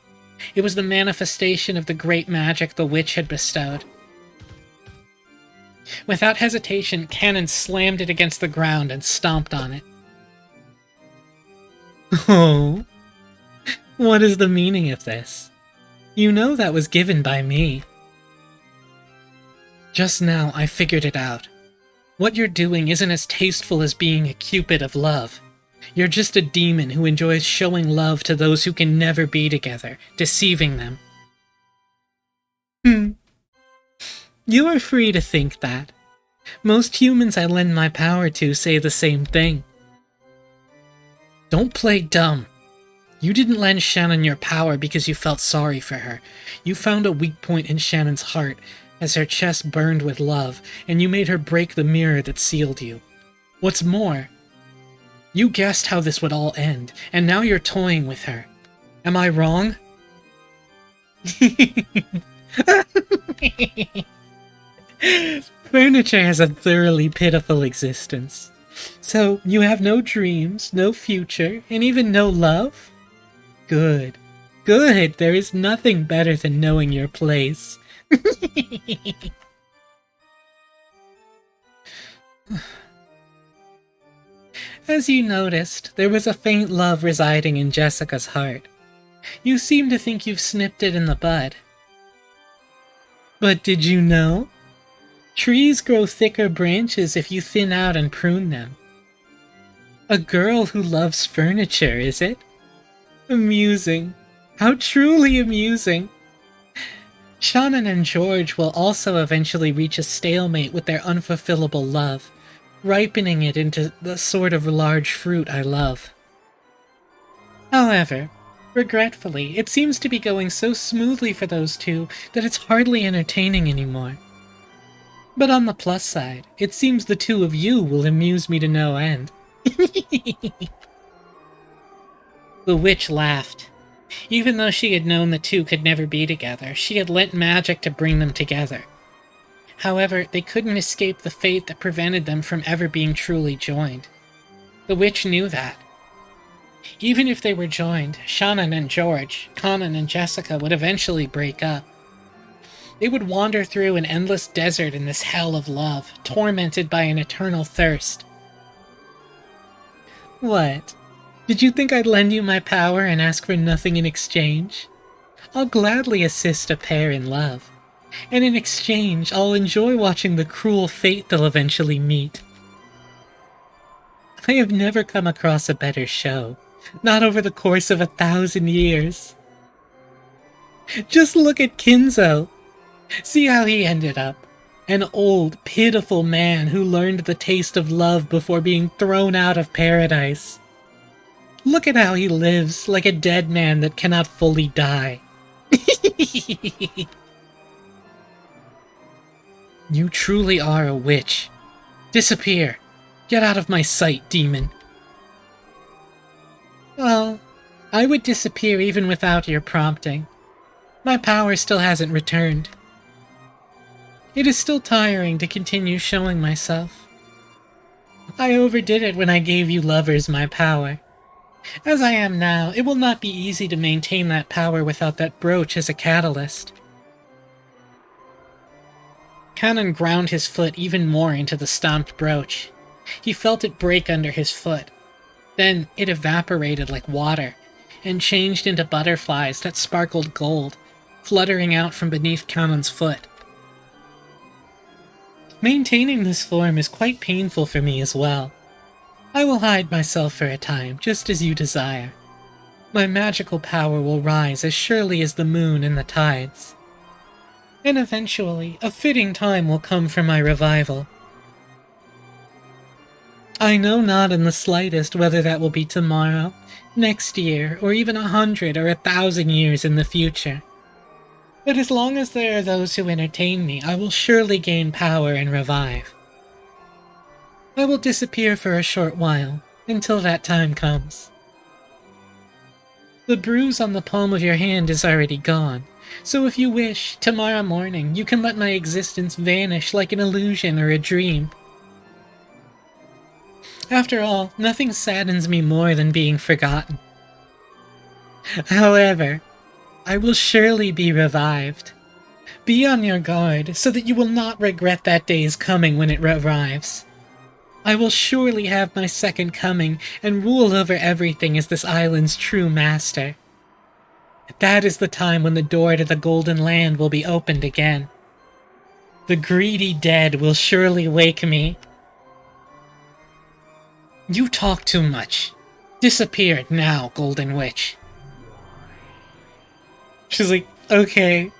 It was the manifestation of the great magic the witch had bestowed. Without hesitation, Canon slammed it against the ground and stomped on it. Oh, what is the meaning of this? You know that was given by me. Just now I figured it out. What you're doing isn't as tasteful as being a cupid of love. You're just a demon who enjoys showing love to those who can never be together, deceiving them. You are free to think that. Most humans I lend my power to say the same thing. Don't play dumb. You didn't lend Shannon your power because you felt sorry for her. You found a weak point in Shannon's heart as her chest burned with love, and you made her break the mirror that sealed you. What's more, you guessed how this would all end, and now you're toying with her. Am I wrong? Furniture has a thoroughly pitiful existence. So, you have no dreams, no future, and even no love? Good. Good! There is nothing better than knowing your place. As you noticed, there was a faint love residing in Jessica's heart. You seem to think you've snipped it in the bud. But did you know? Trees grow thicker branches if you thin out and prune them. A girl who loves furniture, is it? Amusing. How truly amusing. Shannon and George will also eventually reach a stalemate with their unfulfillable love, ripening it into the sort of large fruit I love. However, regretfully, it seems to be going so smoothly for those two that it's hardly entertaining anymore. But on the plus side, it seems the two of you will amuse me to no end. The witch laughed. Even though she had known the two could never be together, she had lent magic to bring them together. However, they couldn't escape the fate that prevented them from ever being truly joined. The witch knew that. Even if they were joined, Shannon and George, Conan and Jessica would eventually break up. They would wander through an endless desert in this hell of love, tormented by an eternal thirst. What? Did you think I'd lend you my power and ask for nothing in exchange? I'll gladly assist a pair in love. And in exchange, I'll enjoy watching the cruel fate they'll eventually meet. I have never come across a better show, not over the course of 1,000 years. Just look at Kinzo. See how he ended up. An old, pitiful man who learned the taste of love before being thrown out of paradise. Look at how he lives, like a dead man that cannot fully die. You truly are a witch. Disappear. Get out of my sight, demon. Well, I would disappear even without your prompting. My power still hasn't returned. It is still tiring to continue showing myself. I overdid it when I gave you lovers my power. As I am now, it will not be easy to maintain that power without that brooch as a catalyst. Conan ground his foot even more into the stomped brooch. He felt it break under his foot. Then it evaporated like water, and changed into butterflies that sparkled gold, fluttering out from beneath Conan's foot. Maintaining this form is quite painful for me as well. I will hide myself for a time, just as you desire. My magical power will rise as surely as the moon and the tides. And eventually, a fitting time will come for my revival. I know not in the slightest whether that will be tomorrow, next year, or even 100 or 1,000 years in the future. But as long as there are those who entertain me, I will surely gain power and revive. I will disappear for a short while, until that time comes. The bruise on the palm of your hand is already gone, so if you wish, tomorrow morning you can let my existence vanish like an illusion or a dream. After all, nothing saddens me more than being forgotten. However, I will surely be revived. Be on your guard, so that you will not regret that day's coming when it arrives. I will surely have my second coming, and rule over everything as this island's true master. That is the time when the door to the Golden Land will be opened again. The greedy dead will surely wake me. You talk too much. Disappear now, Golden Witch. She's like, okay.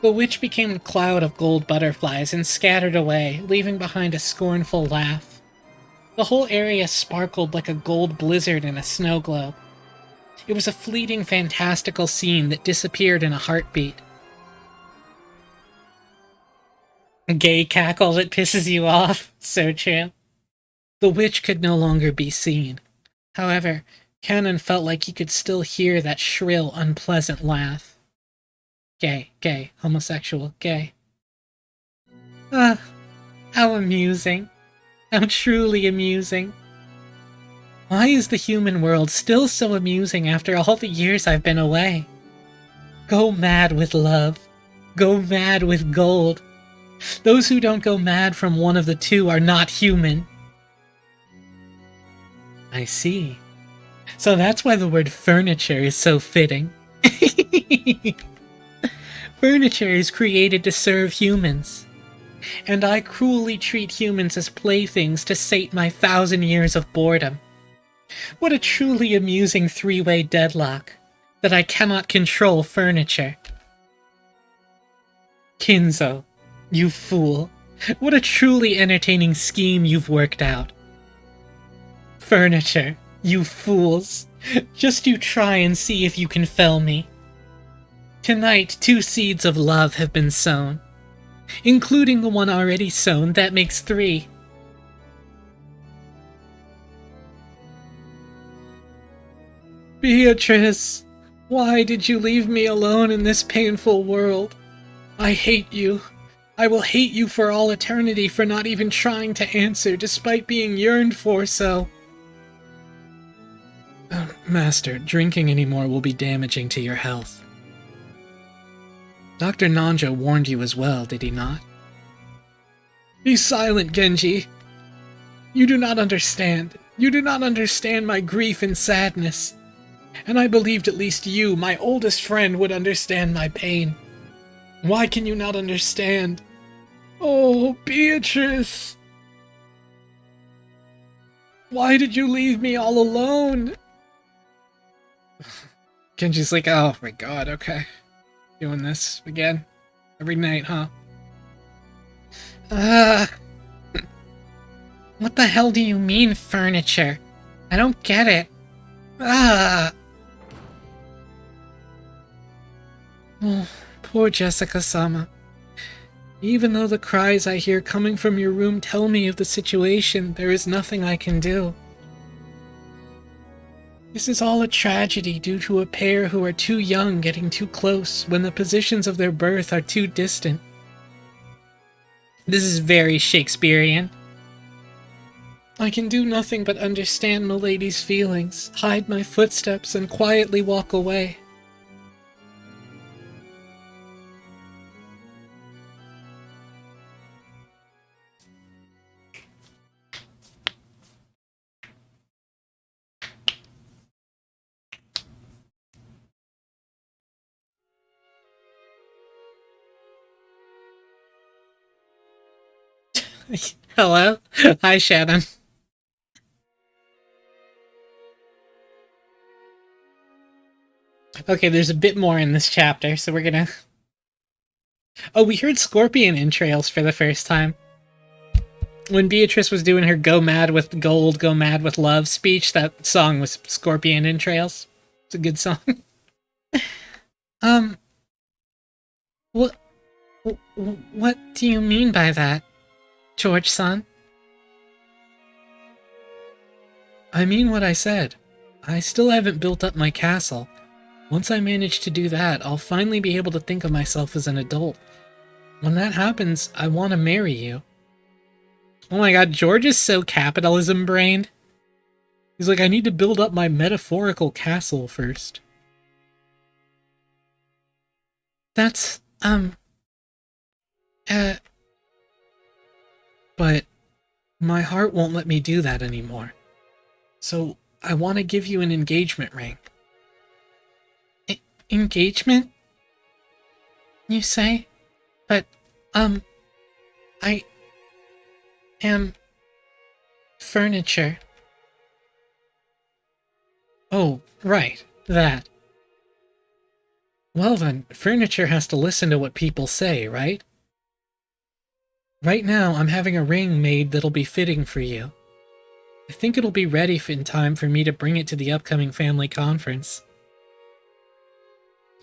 The witch became a cloud of gold butterflies and scattered away, leaving behind a scornful laugh. The whole area sparkled like a gold blizzard in a snow globe. It was a fleeting, fantastical scene that disappeared in a heartbeat. A gay cackle that pisses you off. So true. The witch could no longer be seen. However, Conan felt like he could still hear that shrill, unpleasant laugh. Gay, gay, homosexual, gay. Ah, how amusing. How truly amusing. Why is the human world still so amusing after all the years I've been away? Go mad with love. Go mad with gold. Those who don't go mad from one of the two are not human. I see. So that's why the word furniture is so fitting. Furniture is created to serve humans. And I cruelly treat humans as playthings to sate my 1,000 years of boredom. What a truly amusing three-way deadlock, that I cannot control furniture. Kinzo, you fool. What a truly entertaining scheme you've worked out. Furniture, you fools. Just you try and see if you can fell me. Tonight, 2 seeds of love have been sown. Including the one already sown, that makes 3. Beatrice, why did you leave me alone in this painful world? I hate you. I will hate you for all eternity for not even trying to answer despite being yearned for so. Master, drinking anymore will be damaging to your health. Dr. Nanjo warned you as well, did he not? Be silent, Genji. You do not understand. You do not understand my grief and sadness. And I believed at least you, my oldest friend, would understand my pain. Why can you not understand? Oh, Beatrice! Why did you leave me all alone? Genji's like, oh my god, okay. Doing this again? Every night, huh? What the hell do you mean, furniture? I don't get it. Oh, poor Jessica-sama. Even though the cries I hear coming from your room tell me of the situation, there is nothing I can do. This is all a tragedy due to a pair who are too young getting too close when the positions of their birth are too distant. This is very Shakespearean. I can do nothing but understand Milady's feelings, hide my footsteps, and quietly walk away. Hello? Hi, Shannon. Okay, there's a bit more in this chapter, so we're gonna... Oh, we heard Scorpion entrails for the first time. When Beatrice was doing her Go Mad with Gold, Go Mad with Love speech, that song was Scorpion entrails. It's a good song. What do you mean by that, George-san? I mean what I said. I still haven't built up my castle. Once I manage to do that, I'll finally be able to think of myself as an adult. When that happens, I want to marry you. Oh my god, George is so capitalism-brained. He's like, I need to build up my metaphorical castle first. That's, but my heart won't let me do that anymore. So, I want to give you an engagement ring. Engagement? You say? But, I am furniture. Oh, right, that. Well then, furniture has to listen to what people say, right? Right now, I'm having a ring made that'll be fitting for you. I think it'll be ready in time for me to bring it to the upcoming family conference.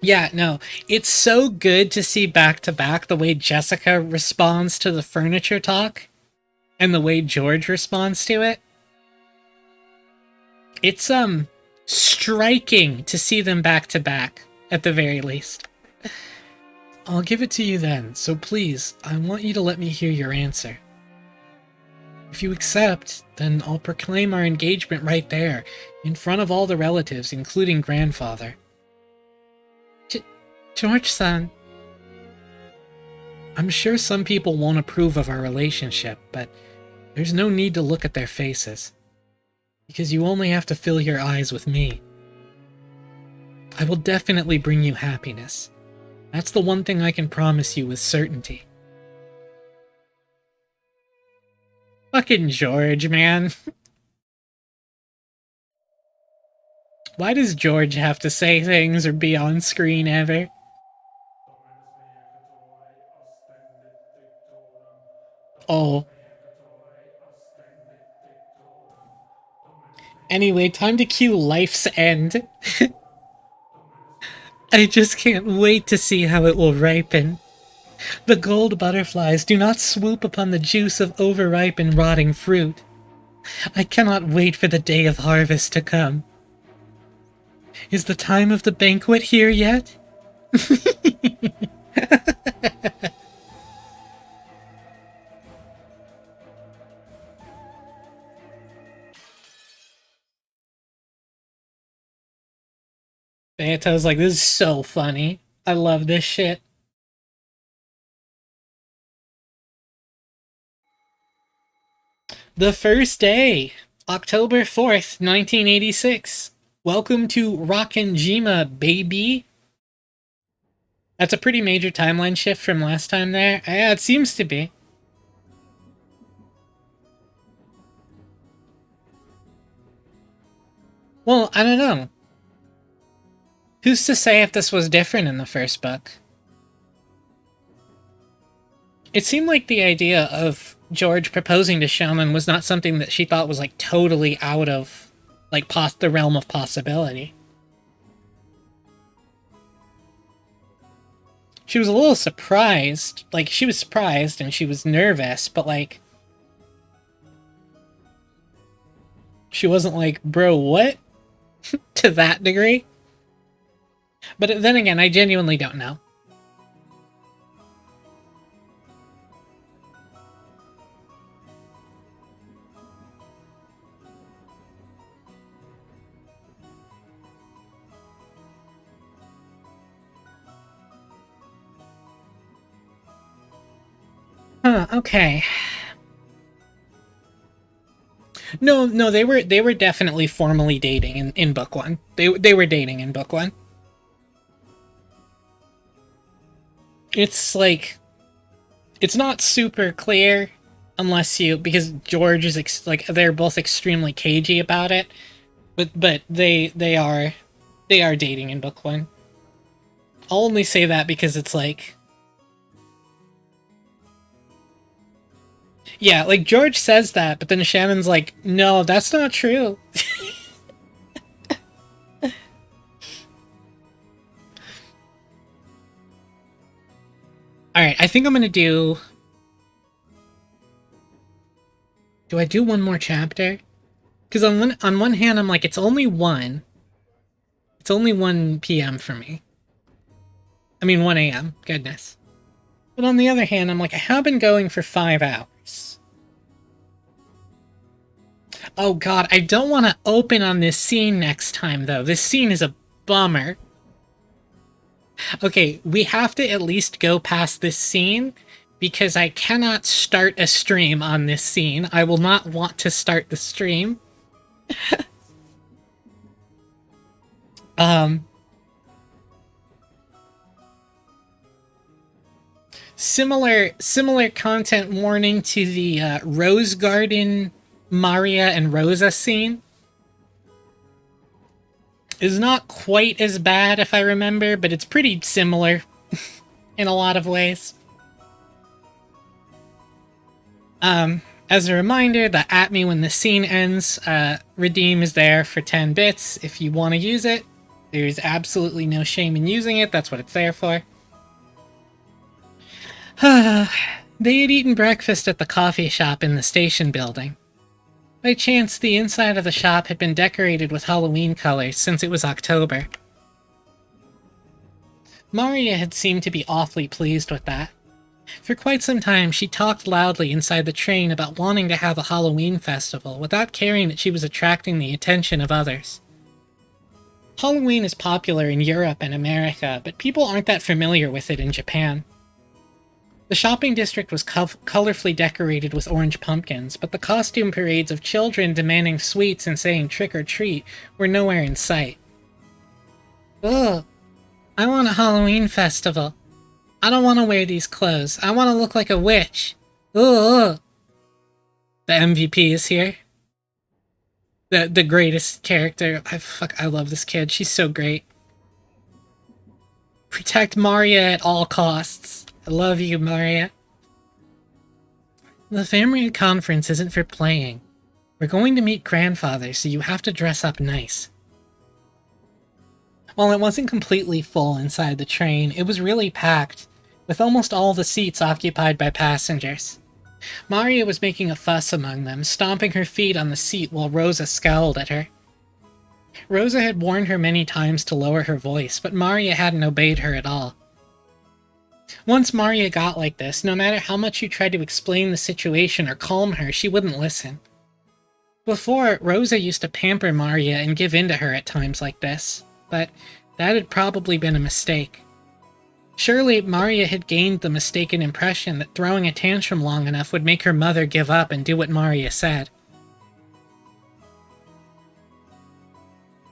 Yeah, no, it's so good to see back-to-back the way Jessica responds to the furniture talk and the way George responds to it. It's, striking to see them back-to-back, at the very least. I'll give it to you then, so please, I want you to let me hear your answer. If you accept, then I'll proclaim our engagement right there, in front of all the relatives, including grandfather. George-san. I'm sure some people won't approve of our relationship, but there's no need to look at their faces, because you only have to fill your eyes with me. I will definitely bring you happiness. That's the one thing I can promise you with certainty. Fucking George, man. Why does George have to say things or be on screen ever? Oh. Anyway, time to cue Life's End. I just can't wait to see how it will ripen. The gold butterflies do not swoop upon the juice of overripe and rotting fruit. I cannot wait for the day of harvest to come. Is the time of the banquet here yet? Bayato's like, this is so funny. I love this shit. The first day, October 4th, 1986. Welcome to Rockinjima, baby. That's a pretty major timeline shift from last time there. Yeah, it seems to be. Well, I don't know. Who's to say if this was different in the first book? It seemed like the idea of George proposing to Shaman was not something that she thought was like totally out of like the realm of possibility. She was a little surprised. Like, she was surprised and she was nervous, but like she wasn't like, bro, what? To that degree. But then again, I genuinely don't know. Huh, okay. No, they were definitely formally dating in book one. They were dating in book one. It's like, it's not super clear unless you, because George is like, they're both extremely cagey about it, but they are dating in book one. I'll only say that because it's like, yeah, like George says that, but then Shannon's like, no, that's not true. All right, I think I'm gonna do. Do I do one more chapter? Because on one hand, I'm like, it's only 1 p.m. for me. I mean, 1 a.m. Goodness. But on the other hand, I'm like, I have been going for 5 hours. Oh god, I don't want to open on this scene next time, though. This scene is a bummer. Okay, we have to at least go past this scene, because I cannot start a stream on this scene. I will not want to start the stream. Similar content warning to the Rose Garden Maria and Rosa scene. Is not quite as bad if I remember, but it's pretty similar in a lot of ways. As a reminder, the at me when the scene ends redeem is there for 10 bits if you want to use it. There's absolutely no shame in using it, that's what it's there for. They had eaten breakfast at the coffee shop in the station building. By chance, the inside of the shop had been decorated with Halloween colors since it was October. Maria had seemed to be awfully pleased with that. For quite some time, she talked loudly inside the train about wanting to have a Halloween festival without caring that she was attracting the attention of others. Halloween is popular in Europe and America, but people aren't that familiar with it in Japan. The shopping district was colorfully decorated with orange pumpkins, but the costume parades of children demanding sweets and saying trick or treat were nowhere in sight. Ugh, I want a Halloween festival. I don't want to wear these clothes. I want to look like a witch. Ugh. The MVP is here. The greatest character. I love this kid. She's so great. Protect Maria at all costs. I love you, Maria. The family conference isn't for playing. We're going to meet grandfather, so you have to dress up nice. While it wasn't completely full inside the train, it was really packed, with almost all the seats occupied by passengers. Maria was making a fuss among them, stomping her feet on the seat while Rosa scowled at her. Rosa had warned her many times to lower her voice, but Maria hadn't obeyed her at all. Once Maria got like this, no matter how much you tried to explain the situation or calm her, she wouldn't listen. Before, Rosa used to pamper Maria and give in to her at times like this, but that had probably been a mistake. Surely Maria had gained the mistaken impression that throwing a tantrum long enough would make her mother give up and do what Maria said.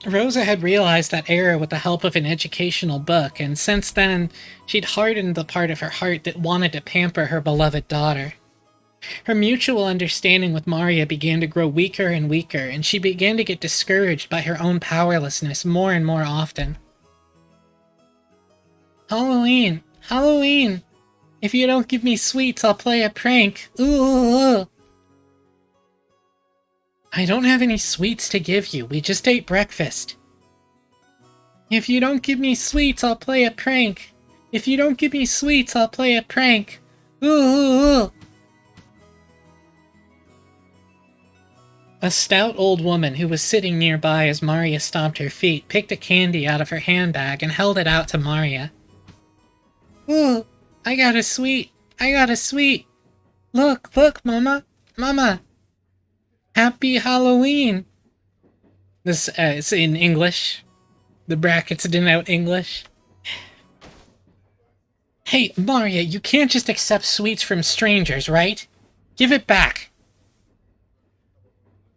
Rosa had realized that error with the help of an educational book, and since then, she'd hardened the part of her heart that wanted to pamper her beloved daughter. Her mutual understanding with Maria began to grow weaker and weaker, and she began to get discouraged by her own powerlessness more and more often. Halloween! Halloween! If you don't give me sweets, I'll play a prank. Ooh! I don't have any sweets to give you. We just ate breakfast. If you don't give me sweets, I'll play a prank. If you don't give me sweets, I'll play a prank. Ooh! A stout old woman who was sitting nearby as Maria stomped her feet picked a candy out of her handbag and held it out to Maria. Ooh, I got a sweet. I got a sweet. Look, Mama. Mama. Happy Halloween. This is in English. The brackets denote English. Hey, Maria, you can't just accept sweets from strangers, right? Give it back.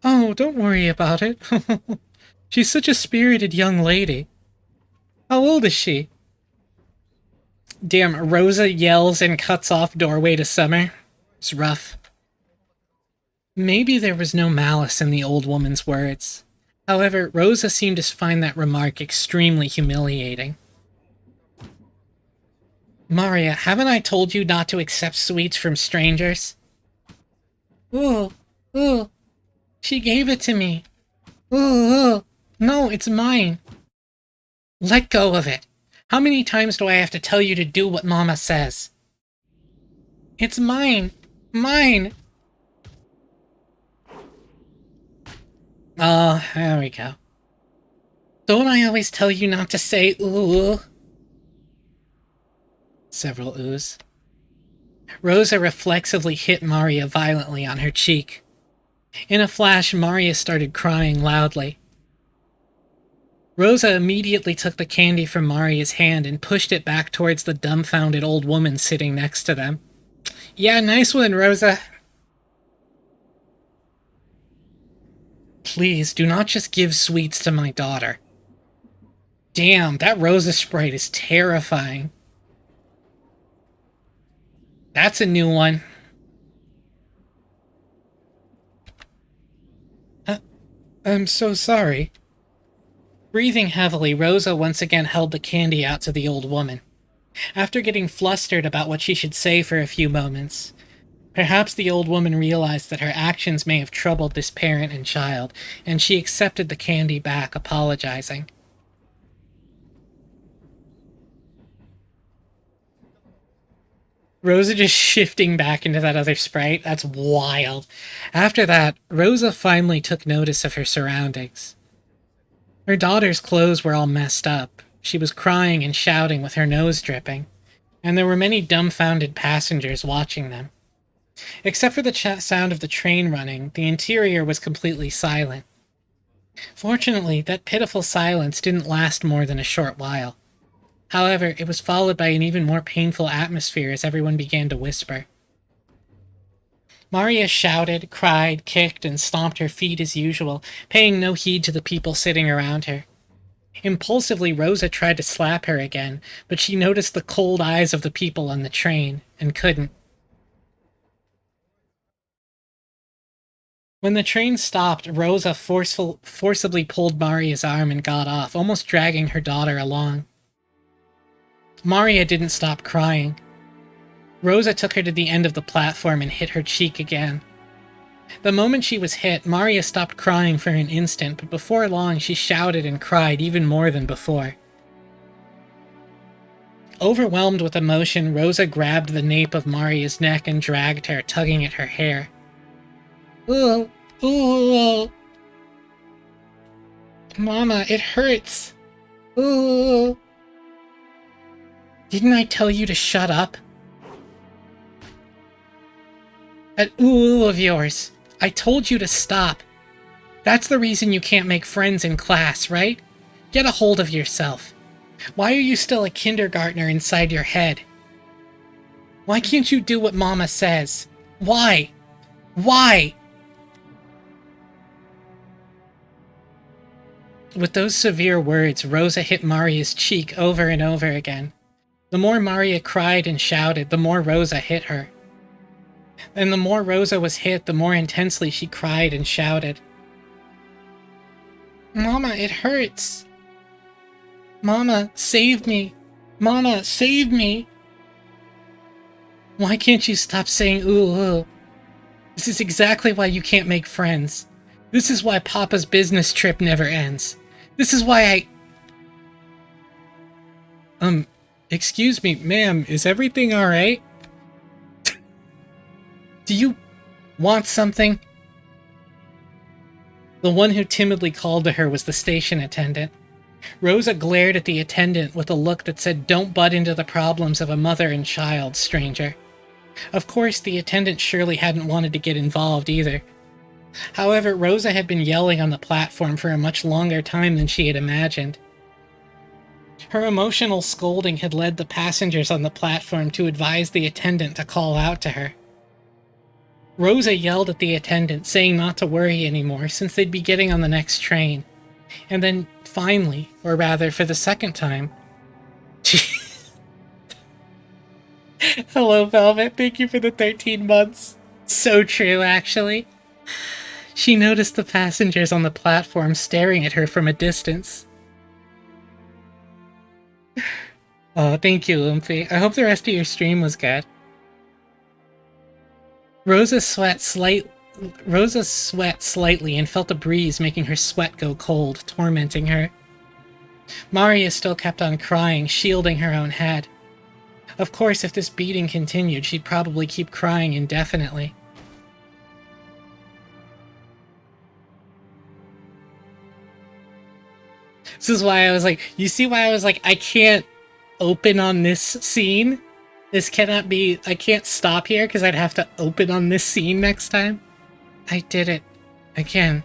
Oh, don't worry about it. She's such a spirited young lady. How old is she? Damn, Rosa yells and cuts off doorway to Summer. It's rough. Maybe there was no malice in the old woman's words. However, Rosa seemed to find that remark extremely humiliating. Maria, haven't I told you not to accept sweets from strangers? Ooh. She gave it to me. Ooh. No, it's mine. Let go of it. How many times do I have to tell you to do what Mama says? It's mine. Mine. Oh, there we go. Don't I always tell you not to say ooh? Several oohs. Rosa reflexively hit Maria violently on her cheek. In a flash, Maria started crying loudly. Rosa immediately took the candy from Maria's hand and pushed it back towards the dumbfounded old woman sitting next to them. Yeah, nice one, Rosa. Please, do not just give sweets to my daughter. Damn, that Rosa sprite is terrifying. That's a new one. I'm so sorry. Breathing heavily, Rosa once again held the candy out to the old woman. After getting flustered about what she should say for a few moments, perhaps the old woman realized that her actions may have troubled this parent and child, and she accepted the candy back, apologizing. Rosa just shifting back into that other sprite? That's wild. After that, Rosa finally took notice of her surroundings. Her daughter's clothes were all messed up. She was crying and shouting with her nose dripping, and there were many dumbfounded passengers watching them. Except for the sound of the train running, the interior was completely silent. Fortunately, that pitiful silence didn't last more than a short while. However, it was followed by an even more painful atmosphere as everyone began to whisper. Maria shouted, cried, kicked, and stomped her feet as usual, paying no heed to the people sitting around her. Impulsively, Rosa tried to slap her again, but she noticed the cold eyes of the people on the train, and couldn't. When the train stopped, Rosa forcibly pulled Maria's arm and got off, almost dragging her daughter along. Maria didn't stop crying. Rosa took her to the end of the platform and hit her cheek again. The moment she was hit, Maria stopped crying for an instant, but before long she shouted and cried even more than before. Overwhelmed with emotion, Rosa grabbed the nape of Maria's neck and dragged her, tugging at her hair. Ooh, ooh. Mama, it hurts. Ooh. Didn't I tell you to shut up? That ooh of yours. I told you to stop. That's the reason you can't make friends in class, right? Get a hold of yourself. Why are you still a kindergartner inside your head? Why can't you do what Mama says? Why? Why? With those severe words, Rosa hit Maria's cheek over and over again. The more Maria cried and shouted, the more Rosa hit her. And the more Rosa was hit, the more intensely she cried and shouted. Mama, it hurts. Mama, save me. Mama, save me. Why can't you stop saying ooh, ooh? This is exactly why you can't make friends. This is why Papa's business trip never ends. This is why excuse me, ma'am, is everything alright? Do you want something? The one who timidly called to her was the station attendant. Rosa glared at the attendant with a look that said, "Don't butt into the problems of a mother and child, stranger." Of course, the attendant surely hadn't wanted to get involved either. However, Rosa had been yelling on the platform for a much longer time than she had imagined. Her emotional scolding had led the passengers on the platform to advise the attendant to call out to her. Rosa yelled at the attendant, saying not to worry anymore since they'd be getting on the next train. And then, finally, or rather for the second time, Hello, Velvet. Thank you for the 13 months. So true, actually. She noticed the passengers on the platform staring at her from a distance. Oh, thank you, Lumpy. I hope the rest of your stream was good. Rosa sweat slightly and felt a breeze making her sweat go cold, tormenting her. Maria still kept on crying, shielding her own head. Of course, if this beating continued, she'd probably keep crying indefinitely. This is why I was like, you see why I was like, I can't open on this scene? This cannot be, I can't stop here because I'd have to open on this scene next time. I did it. Again.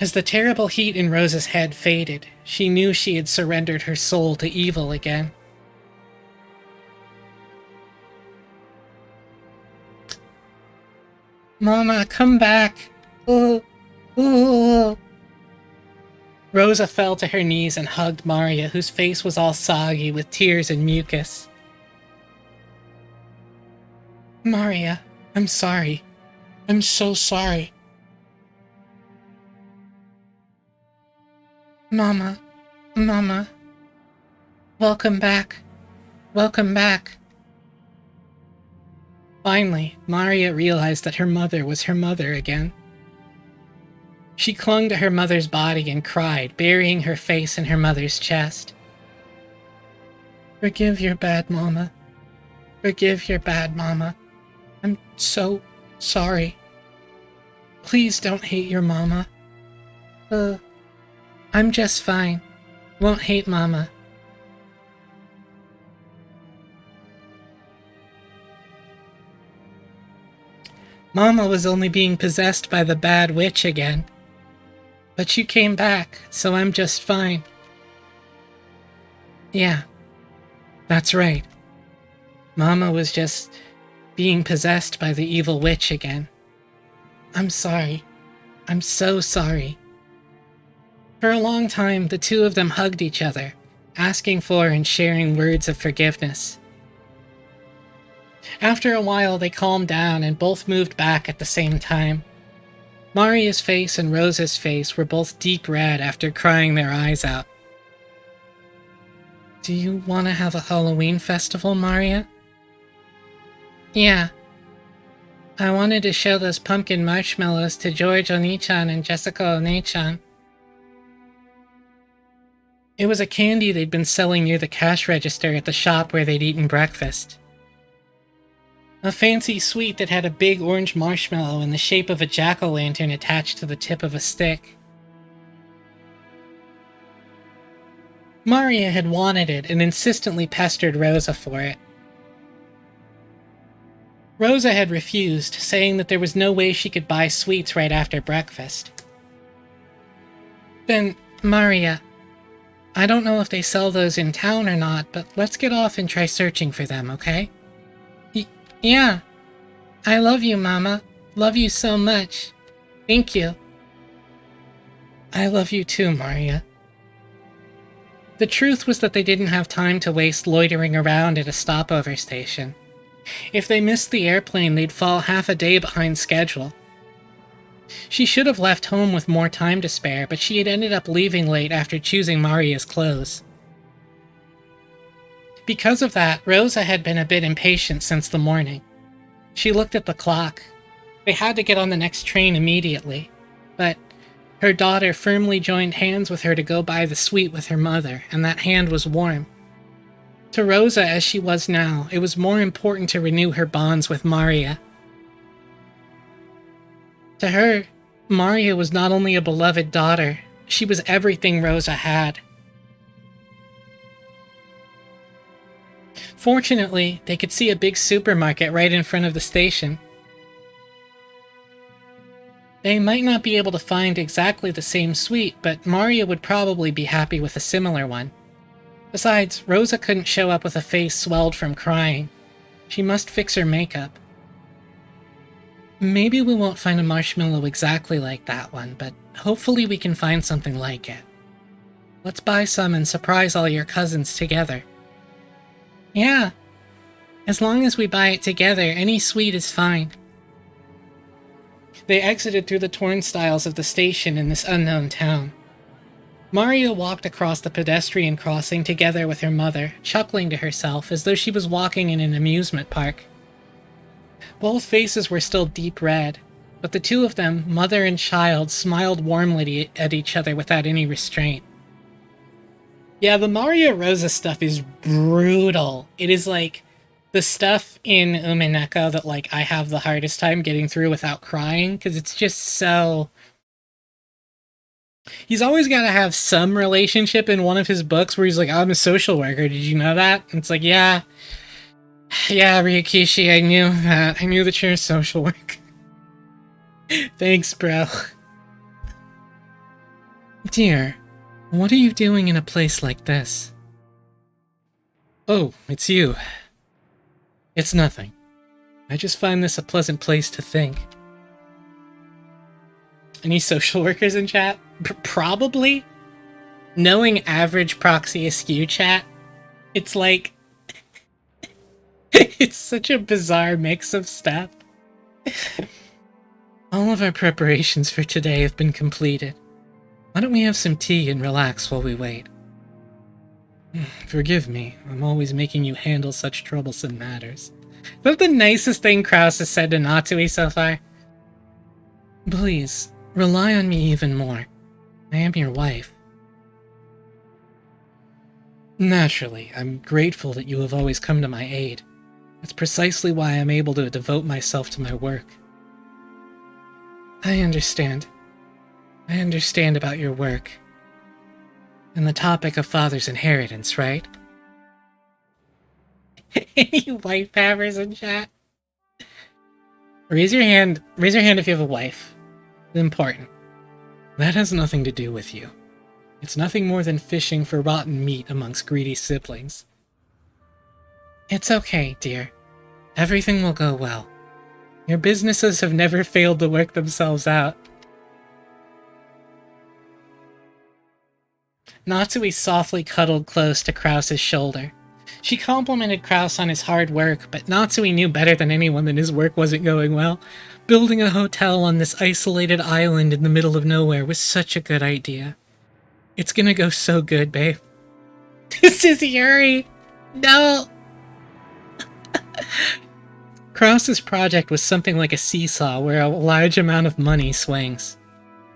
As the terrible heat in Rosa's head faded, she knew she had surrendered her soul to evil again. Mama, come back. Oh, oh. Rosa fell to her knees and hugged Maria, whose face was all soggy with tears and mucus. Maria, I'm sorry. I'm so sorry. Mama, Mama. Welcome back. Welcome back. Finally, Maria realized that her mother was her mother again. She clung to her mother's body and cried, burying her face in her mother's chest. Forgive your bad mama. Forgive your bad mama. I'm so sorry. Please don't hate your mama. I'm just fine. Won't hate Mama. Mama was only being possessed by the bad witch again. But you came back, so I'm just fine. Yeah, that's right. Mama was just being possessed by the evil witch again. I'm sorry. I'm so sorry. For a long time, the two of them hugged each other, asking for and sharing words of forgiveness. After a while, they calmed down and both moved back at the same time. Maria's face and Rosa's face were both deep red after crying their eyes out. Do you want to have a Halloween festival, Maria? Yeah. I wanted to show those pumpkin marshmallows to George Oni-chan and Jessica Oni-chan. It was a candy they'd been selling near the cash register at the shop where they'd eaten breakfast. A fancy sweet that had a big orange marshmallow in the shape of a jack-o'-lantern attached to the tip of a stick. Maria had wanted it and insistently pestered Rosa for it. Rosa had refused, saying that there was no way she could buy sweets right after breakfast. Then, Maria, I don't know if they sell those in town or not, but let's get off and try searching for them, okay? Yeah. I love you, Mama. Love you so much. Thank you. I love you too, Maria. The truth was that they didn't have time to waste loitering around at a stopover station. If they missed the airplane, they'd fall half a day behind schedule. She should have left home with more time to spare, but she had ended up leaving late after choosing Maria's clothes. Because of that, Rosa had been a bit impatient since the morning. She looked at the clock. They had to get on the next train immediately, but her daughter firmly joined hands with her to go buy the sweet with her mother, and that hand was warm. To Rosa, as she was now, it was more important to renew her bonds with Maria. To her, Maria was not only a beloved daughter, she was everything Rosa had. Fortunately, they could see a big supermarket right in front of the station. They might not be able to find exactly the same sweet, but Maria would probably be happy with a similar one. Besides, Rosa couldn't show up with a face swelled from crying. She must fix her makeup. Maybe we won't find a marshmallow exactly like that one, but hopefully we can find something like it. Let's buy some and surprise all your cousins together. Yeah. As long as we buy it together, any sweet is fine. They exited through the turnstiles of the station in this unknown town. Maria walked across the pedestrian crossing together with her mother, chuckling to herself as though she was walking in an amusement park. Both faces were still deep red, but the two of them, mother and child, smiled warmly at each other without any restraint. Yeah, the Maria Rosa stuff is brutal. It is like the stuff in Umineko that like I have the hardest time getting through without crying, because it's just so... He's always got to have some relationship in one of his books where he's like, I'm a social worker, did you know that? And it's like, yeah, Ryokishi, I knew that. I knew that you're a social worker. Thanks, bro. Dear, what are you doing in a place like this? Oh, it's you. It's nothing. I just find this a pleasant place to think. Any social workers in chat? Probably. Knowing average proxy askew chat, it's like... it's such a bizarre mix of stuff. All of our preparations for today have been completed. Why don't we have some tea and relax while we wait? Forgive me, I'm always making you handle such troublesome matters. Is that the nicest thing Kraus has said to Natsui so far? Please, rely on me even more. I am your wife. Naturally, I'm grateful that you have always come to my aid. That's precisely why I'm able to devote myself to my work. I understand. I understand about your work. And the topic of father's inheritance, right? Any wife havers in chat? Raise your hand if you have a wife. It's important. That has nothing to do with you. It's nothing more than fishing for rotten meat amongst greedy siblings. It's okay, dear. Everything will go well. Your businesses have never failed to work themselves out. Natsui softly cuddled close to Kraus's shoulder. She complimented Kraus on his hard work, but Natsui knew better than anyone that his work wasn't going well. Building a hotel on this isolated island in the middle of nowhere was such a good idea. It's gonna go so good, babe. This is Yuri! No! Kraus's project was something like a seesaw where a large amount of money swings.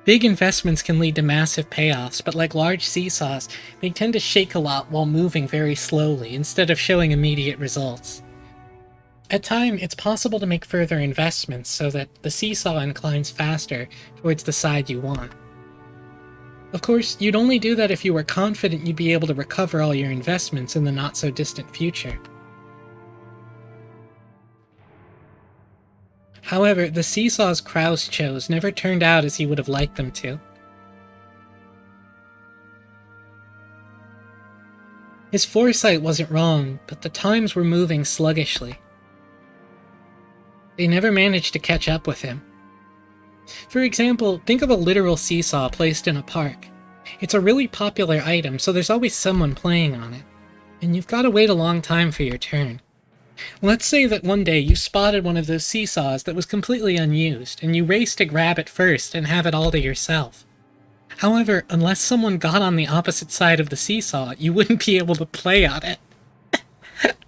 Big investments can lead to massive payoffs, but like large seesaws, they tend to shake a lot while moving very slowly instead of showing immediate results. At times, it's possible to make further investments so that the seesaw inclines faster towards the side you want. Of course, you'd only do that if you were confident you'd be able to recover all your investments in the not-so-distant future. However, the seesaws Kraus chose never turned out as he would have liked them to. His foresight wasn't wrong, but the times were moving sluggishly. They never managed to catch up with him. For example, think of a literal seesaw placed in a park. It's a really popular item, so there's always someone playing on it, and you've got to wait a long time for your turn. Let's say that one day you spotted one of those seesaws that was completely unused, and you raced to grab it first and have it all to yourself. However, unless someone got on the opposite side of the seesaw, you wouldn't be able to play on it.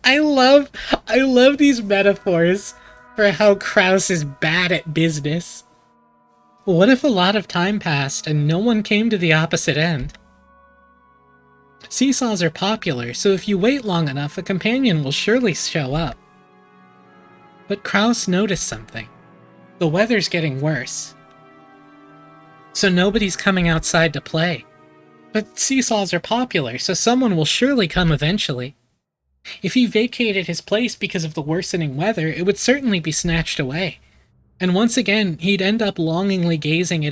I love these metaphors for how Kraus is bad at business. What if a lot of time passed and no one came to the opposite end? Seesaws are popular, so if you wait long enough, a companion will surely show up. But Kraus noticed something. The weather's getting worse, so nobody's coming outside to play. But seesaws are popular, so someone will surely come eventually. If he vacated his place because of the worsening weather, it would certainly be snatched away. And once again, he'd end up longingly gazing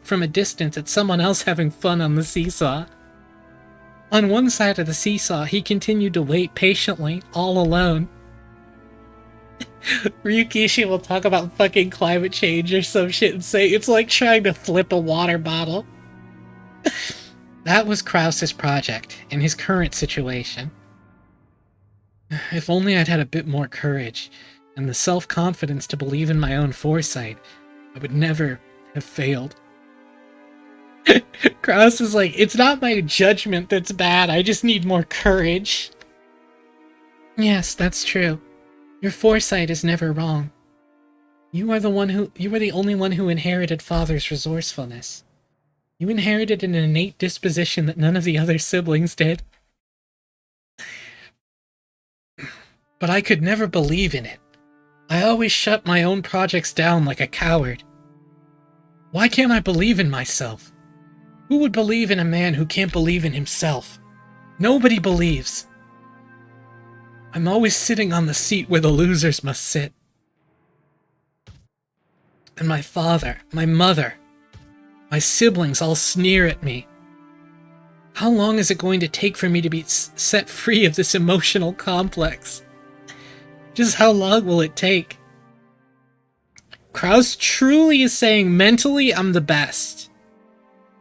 from a distance at someone else having fun on the seesaw. On one side of the seesaw, he continued to wait patiently, all alone. Ryukishi will talk about fucking climate change or some shit and say it's like trying to flip a water bottle. That was Kraus's project, in his current situation. If only I'd had a bit more courage, and the self-confidence to believe in my own foresight, I would never have failed. Kraus is like, it's not my judgment that's bad, I just need more courage. Yes, that's true. Your foresight is never wrong. You are the only one who inherited Father's resourcefulness. You inherited an innate disposition that none of the other siblings did. But I could never believe in it. I always shut my own projects down like a coward. Why can't I believe in myself? Who would believe in a man who can't believe in himself? Nobody believes. I'm always sitting on the seat where the losers must sit. And my father, my mother, my siblings all sneer at me. How long is it going to take for me to be set free of this emotional complex? Just how long will it take? Kraus truly is saying, mentally, I'm the best.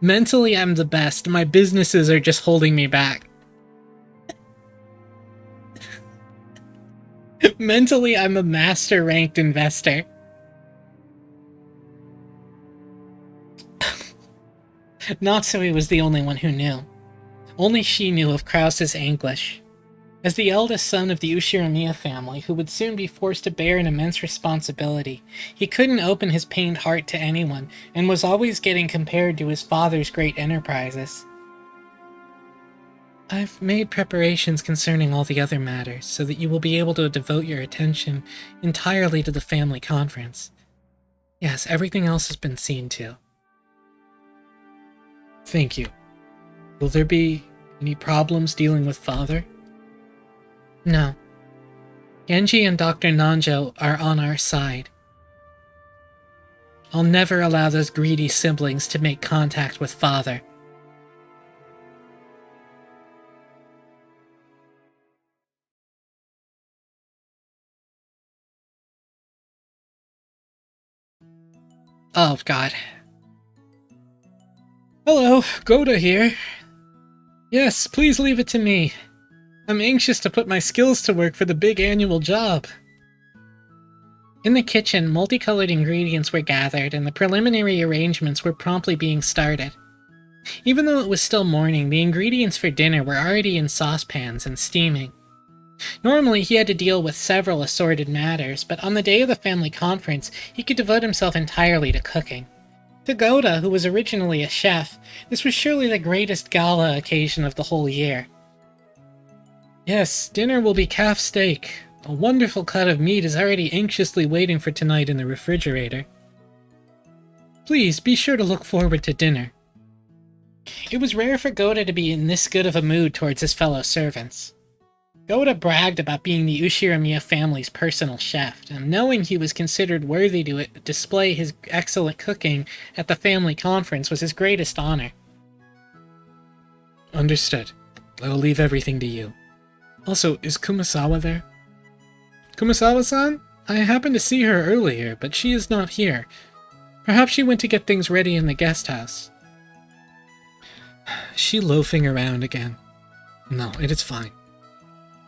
Mentally, I'm the best. My businesses are just holding me back. Mentally, I'm a master-ranked investor. Natsui was the only one who knew. Only she knew of Kraus's anguish. As the eldest son of the Ushiramiya family, who would soon be forced to bear an immense responsibility, he couldn't open his pained heart to anyone, and was always getting compared to his father's great enterprises. I've made preparations concerning all the other matters, so that you will be able to devote your attention entirely to the family conference. Yes, everything else has been seen to. Thank you. Will there be any problems dealing with Father? No. Genji and Dr. Nanjo are on our side. I'll never allow those greedy siblings to make contact with Father. Oh, God. Hello, Goda here. Yes, please leave it to me. I'm anxious to put my skills to work for the big annual job. In the kitchen, multicolored ingredients were gathered, and the preliminary arrangements were promptly being started. Even though it was still morning, the ingredients for dinner were already in saucepans and steaming. Normally, he had to deal with several assorted matters, but on the day of the family conference, he could devote himself entirely to cooking. To Goda, who was originally a chef, this was surely the greatest gala occasion of the whole year. Yes, dinner will be calf steak. A wonderful cut of meat is already anxiously waiting for tonight in the refrigerator. Please, be sure to look forward to dinner. It was rare for Goda to be in this good of a mood towards his fellow servants. Goda bragged about being the Ushiramiya family's personal chef, and knowing he was considered worthy to display his excellent cooking at the family conference was his greatest honor. Understood. I will leave everything to you. Also, is Kumasawa there? Kumasawa-san? I happened to see her earlier, but she is not here. Perhaps she went to get things ready in the guest house. She loafing around again. No, it is fine.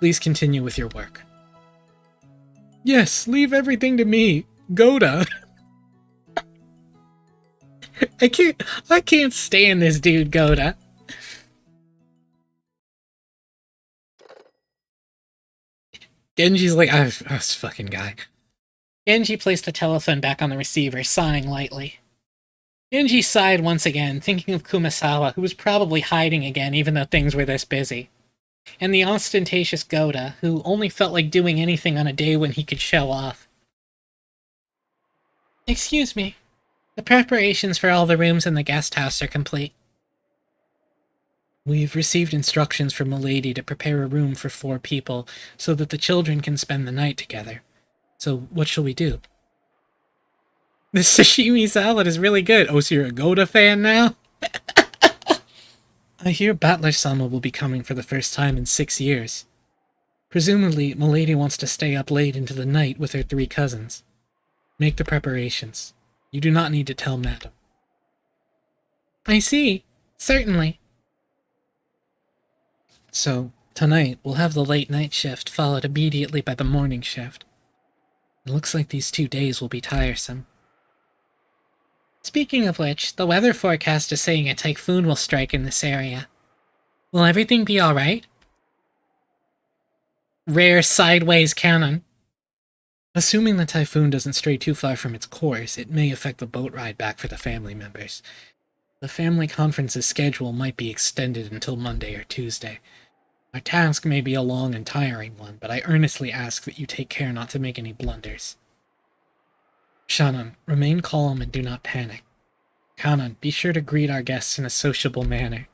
Please continue with your work. Yes, leave everything to me, Goda. I can't stand this dude, Goda. Genji's like, this fucking guy. Genji placed the telephone back on the receiver, sighing lightly. Genji sighed once again, thinking of Kumasawa, who was probably hiding again even though things were this busy. And the ostentatious Goda, who only felt like doing anything on a day when he could show off. Excuse me. The preparations for all the rooms in the guest house are complete. We've received instructions from Milady to prepare a room for 4 people so that the children can spend the night together. So what shall we do? The sashimi salad is really good. Oh, so you're a Goda fan now? I hear Battler-sama will be coming for the first time in 6 years. Presumably, Milady wants to stay up late into the night with her 3 cousins. Make the preparations. You do not need to tell Madam. I see. Certainly. So, tonight, we'll have the late night shift followed immediately by the morning shift. It looks like these 2 days will be tiresome. Speaking of which, the weather forecast is saying a typhoon will strike in this area. Will everything be alright? Rare sideways cannon. Assuming the typhoon doesn't stray too far from its course, it may affect the boat ride back for the family members. The family conference's schedule might be extended until Monday or Tuesday. Our task may be a long and tiring one, but I earnestly ask that you take care not to make any blunders. Shannon, remain calm and do not panic. Kanan, be sure to greet our guests in a sociable manner.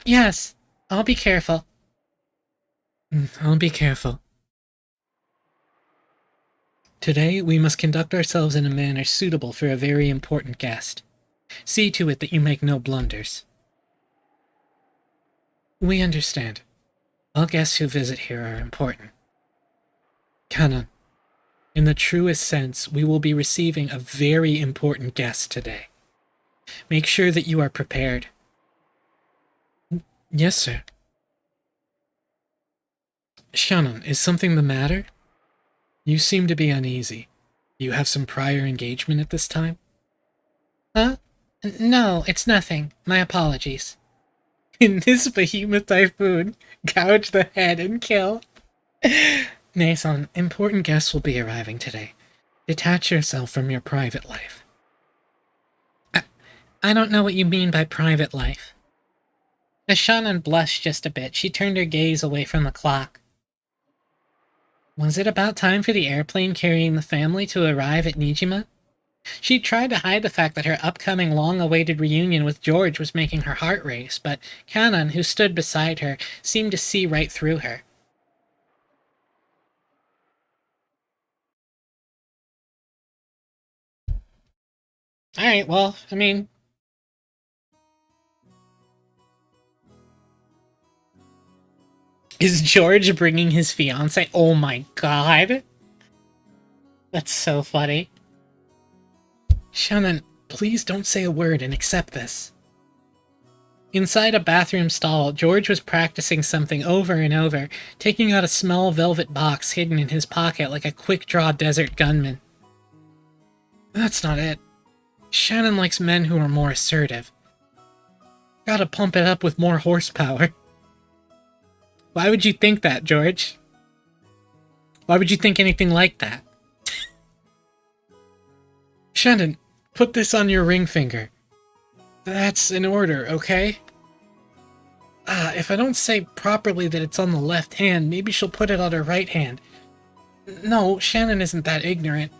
Yes, I'll be careful. I'll be careful. Today, we must conduct ourselves in a manner suitable for a very important guest. See to it that you make no blunders. We understand. All guests who visit here are important. Kanan, in the truest sense, we will be receiving a very important guest today. Make sure that you are prepared. Yes, sir. Shannon, is something the matter? You seem to be uneasy. You have some prior engagement at this time? Huh? No, it's nothing. My apologies. In this behemoth typhoon, gouge the head and kill. Nason, important guests will be arriving today. Detach yourself from your private life. I don't know what you mean by private life. As Shannon blushed just a bit, she turned her gaze away from the clock. Was it about time for the airplane carrying the family to arrive at Nijima? She tried to hide the fact that her upcoming long-awaited reunion with George was making her heart race, but Kanan, who stood beside her, seemed to see right through her. Alright, well, I mean... Is George bringing his fiancé? Oh my god! That's so funny. Shannon, please don't say a word and accept this. Inside a bathroom stall, George was practicing something over and over, taking out a small velvet box hidden in his pocket like a quick-draw desert gunman. That's not it. Shannon likes men who are more assertive. Gotta pump it up with more horsepower. Why would you think that, George? Why would you think anything like that? Shannon, put this on your ring finger. That's an order, okay? If I don't say properly that it's on the left hand, maybe she'll put it on her right hand. No, Shannon isn't that ignorant.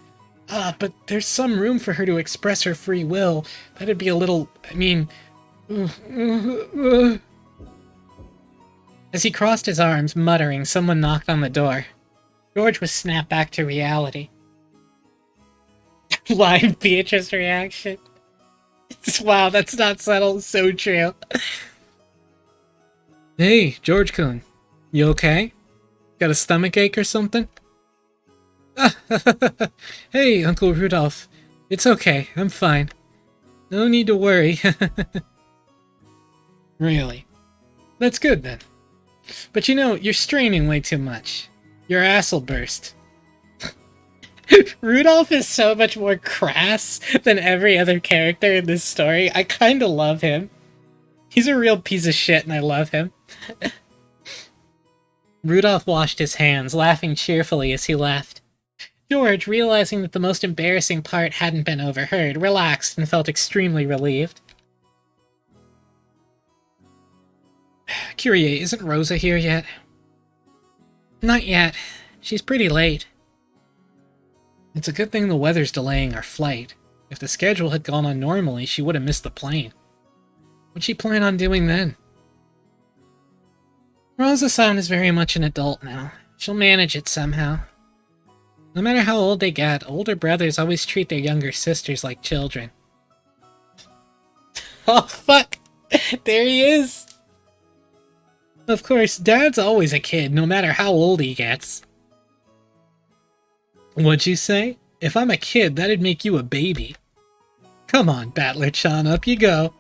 But there's some room for her to express her free will. That'd be a little... I mean... As he crossed his arms, muttering, someone knocked on the door. George was snapped back to reality. Live Beatrice reaction. Wow, that's not subtle. So true. Hey, George-kun. You okay? Got a stomachache or something? Hey, Uncle Rudolph. It's okay. I'm fine. No need to worry. Really? That's good, then. But you know, you're straining way too much. Your ass'll burst. Rudolph is so much more crass than every other character in this story. I kinda love him. He's a real piece of shit and I love him. Rudolph washed his hands, laughing cheerfully as he left. George, realizing that the most embarrassing part hadn't been overheard, relaxed and felt extremely relieved. Kyrie, isn't Rosa here yet? Not yet. She's pretty late. It's a good thing the weather's delaying our flight. If the schedule had gone on normally, she would have missed the plane. What'd she plan on doing then? Rosa-san is very much an adult now. She'll manage it somehow. No matter how old they get, older brothers always treat their younger sisters like children. Oh, fuck! There he is! Of course, Dad's always a kid, no matter how old he gets. What'd you say? If I'm a kid, that'd make you a baby. Come on, Battler-chan, up you go.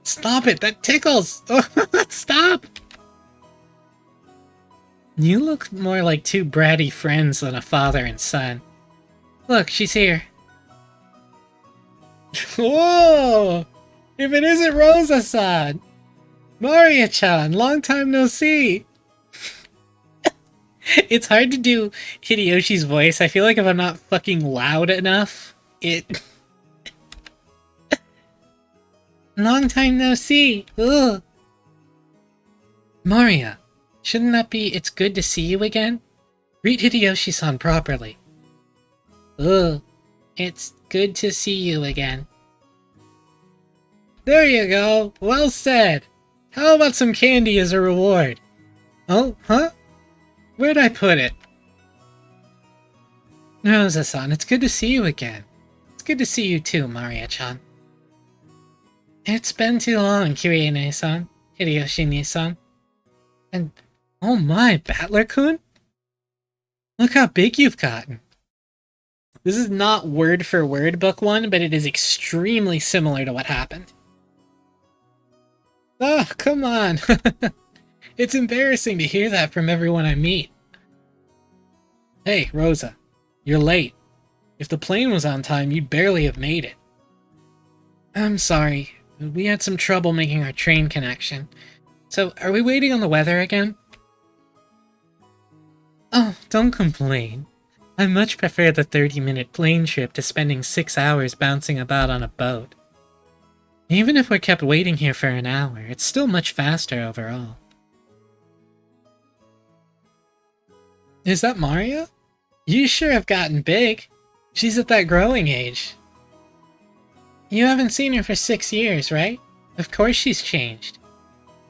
Stop it, that tickles! Stop! You look more like two bratty friends than a father and son. Look, she's here. Whoa! If it isn't Rosa-san! Maria-chan, long time no see! It's hard to do Hideyoshi's voice. I feel like if I'm not fucking loud enough, it... Long time no see! Ugh! Maria, shouldn't that be it's good to see you again? Greet Hideyoshi-san properly. Ugh, it's good to see you again. There you go, well said! How about some candy as a reward? Oh, huh? Where'd I put it? Rosa-san, it's good to see you again. It's good to see you too, Maria-chan. It's been too long, Kirie-ne-san, Hideyoshi-ne-san. And, oh my, Battler-kun? Look how big you've gotten. This is not word for word book one, but it is extremely similar to what happened. Oh, come on. It's embarrassing to hear that from everyone I meet. Hey, Rosa, you're late. If the plane was on time, you'd barely have made it. I'm sorry. We had some trouble making our train connection. So, are we waiting on the weather again? Oh, don't complain. I much prefer the 30-minute plane trip to spending 6 hours bouncing about on a boat. Even if we're kept waiting here for an hour, it's still much faster overall. Is that Maria? You sure have gotten big. She's at that growing age. You haven't seen her for 6 years, right? Of course she's changed.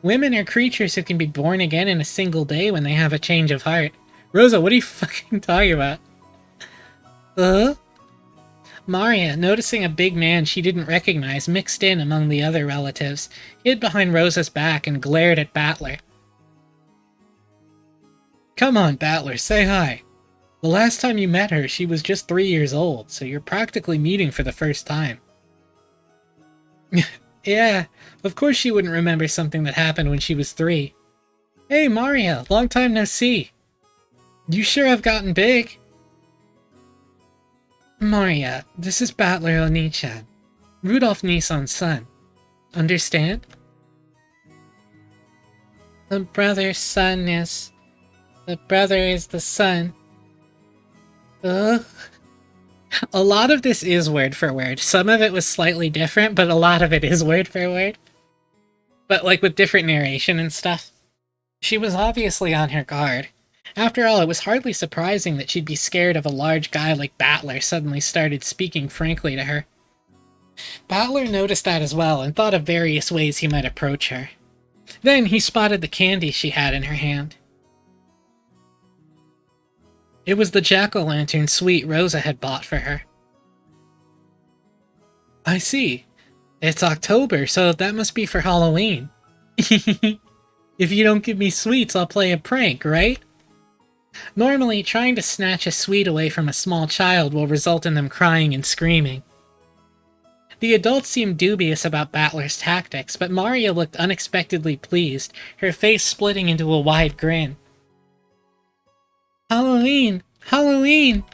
Women are creatures who can be born again in a single day when they have a change of heart. Rosa, what are you fucking talking about? Maria, noticing a big man she didn't recognize mixed in among the other relatives, hid behind Rosa's back and glared at Battler. Come on, Battler, say hi. The last time you met her, she was just 3 years old, so you're practically meeting for the first time. Yeah, of course she wouldn't remember something that happened when she was 3. Hey, Maria, long time no see. You sure have gotten big. Maria, this is Battler Oni-chan, Rudolph Nissan's son. Understand? The brother is the son. Ugh. A lot of this is word for word. Some of it was slightly different, but a lot of it is word for word. But like with different narration and stuff. She was obviously on her guard. After all, it was hardly surprising that she'd be scared of a large guy like Battler suddenly started speaking frankly to her. Battler noticed that as well and thought of various ways he might approach her. Then he spotted the candy she had in her hand. It was the jack-o'-lantern sweet Rosa had bought for her. I see. It's October, so that must be for Halloween. If you don't give me sweets, I'll play a prank, right? Normally, trying to snatch a sweet away from a small child will result in them crying and screaming. The adults seemed dubious about Battler's tactics, but Maria looked unexpectedly pleased, her face splitting into a wide grin. Halloween! Halloween!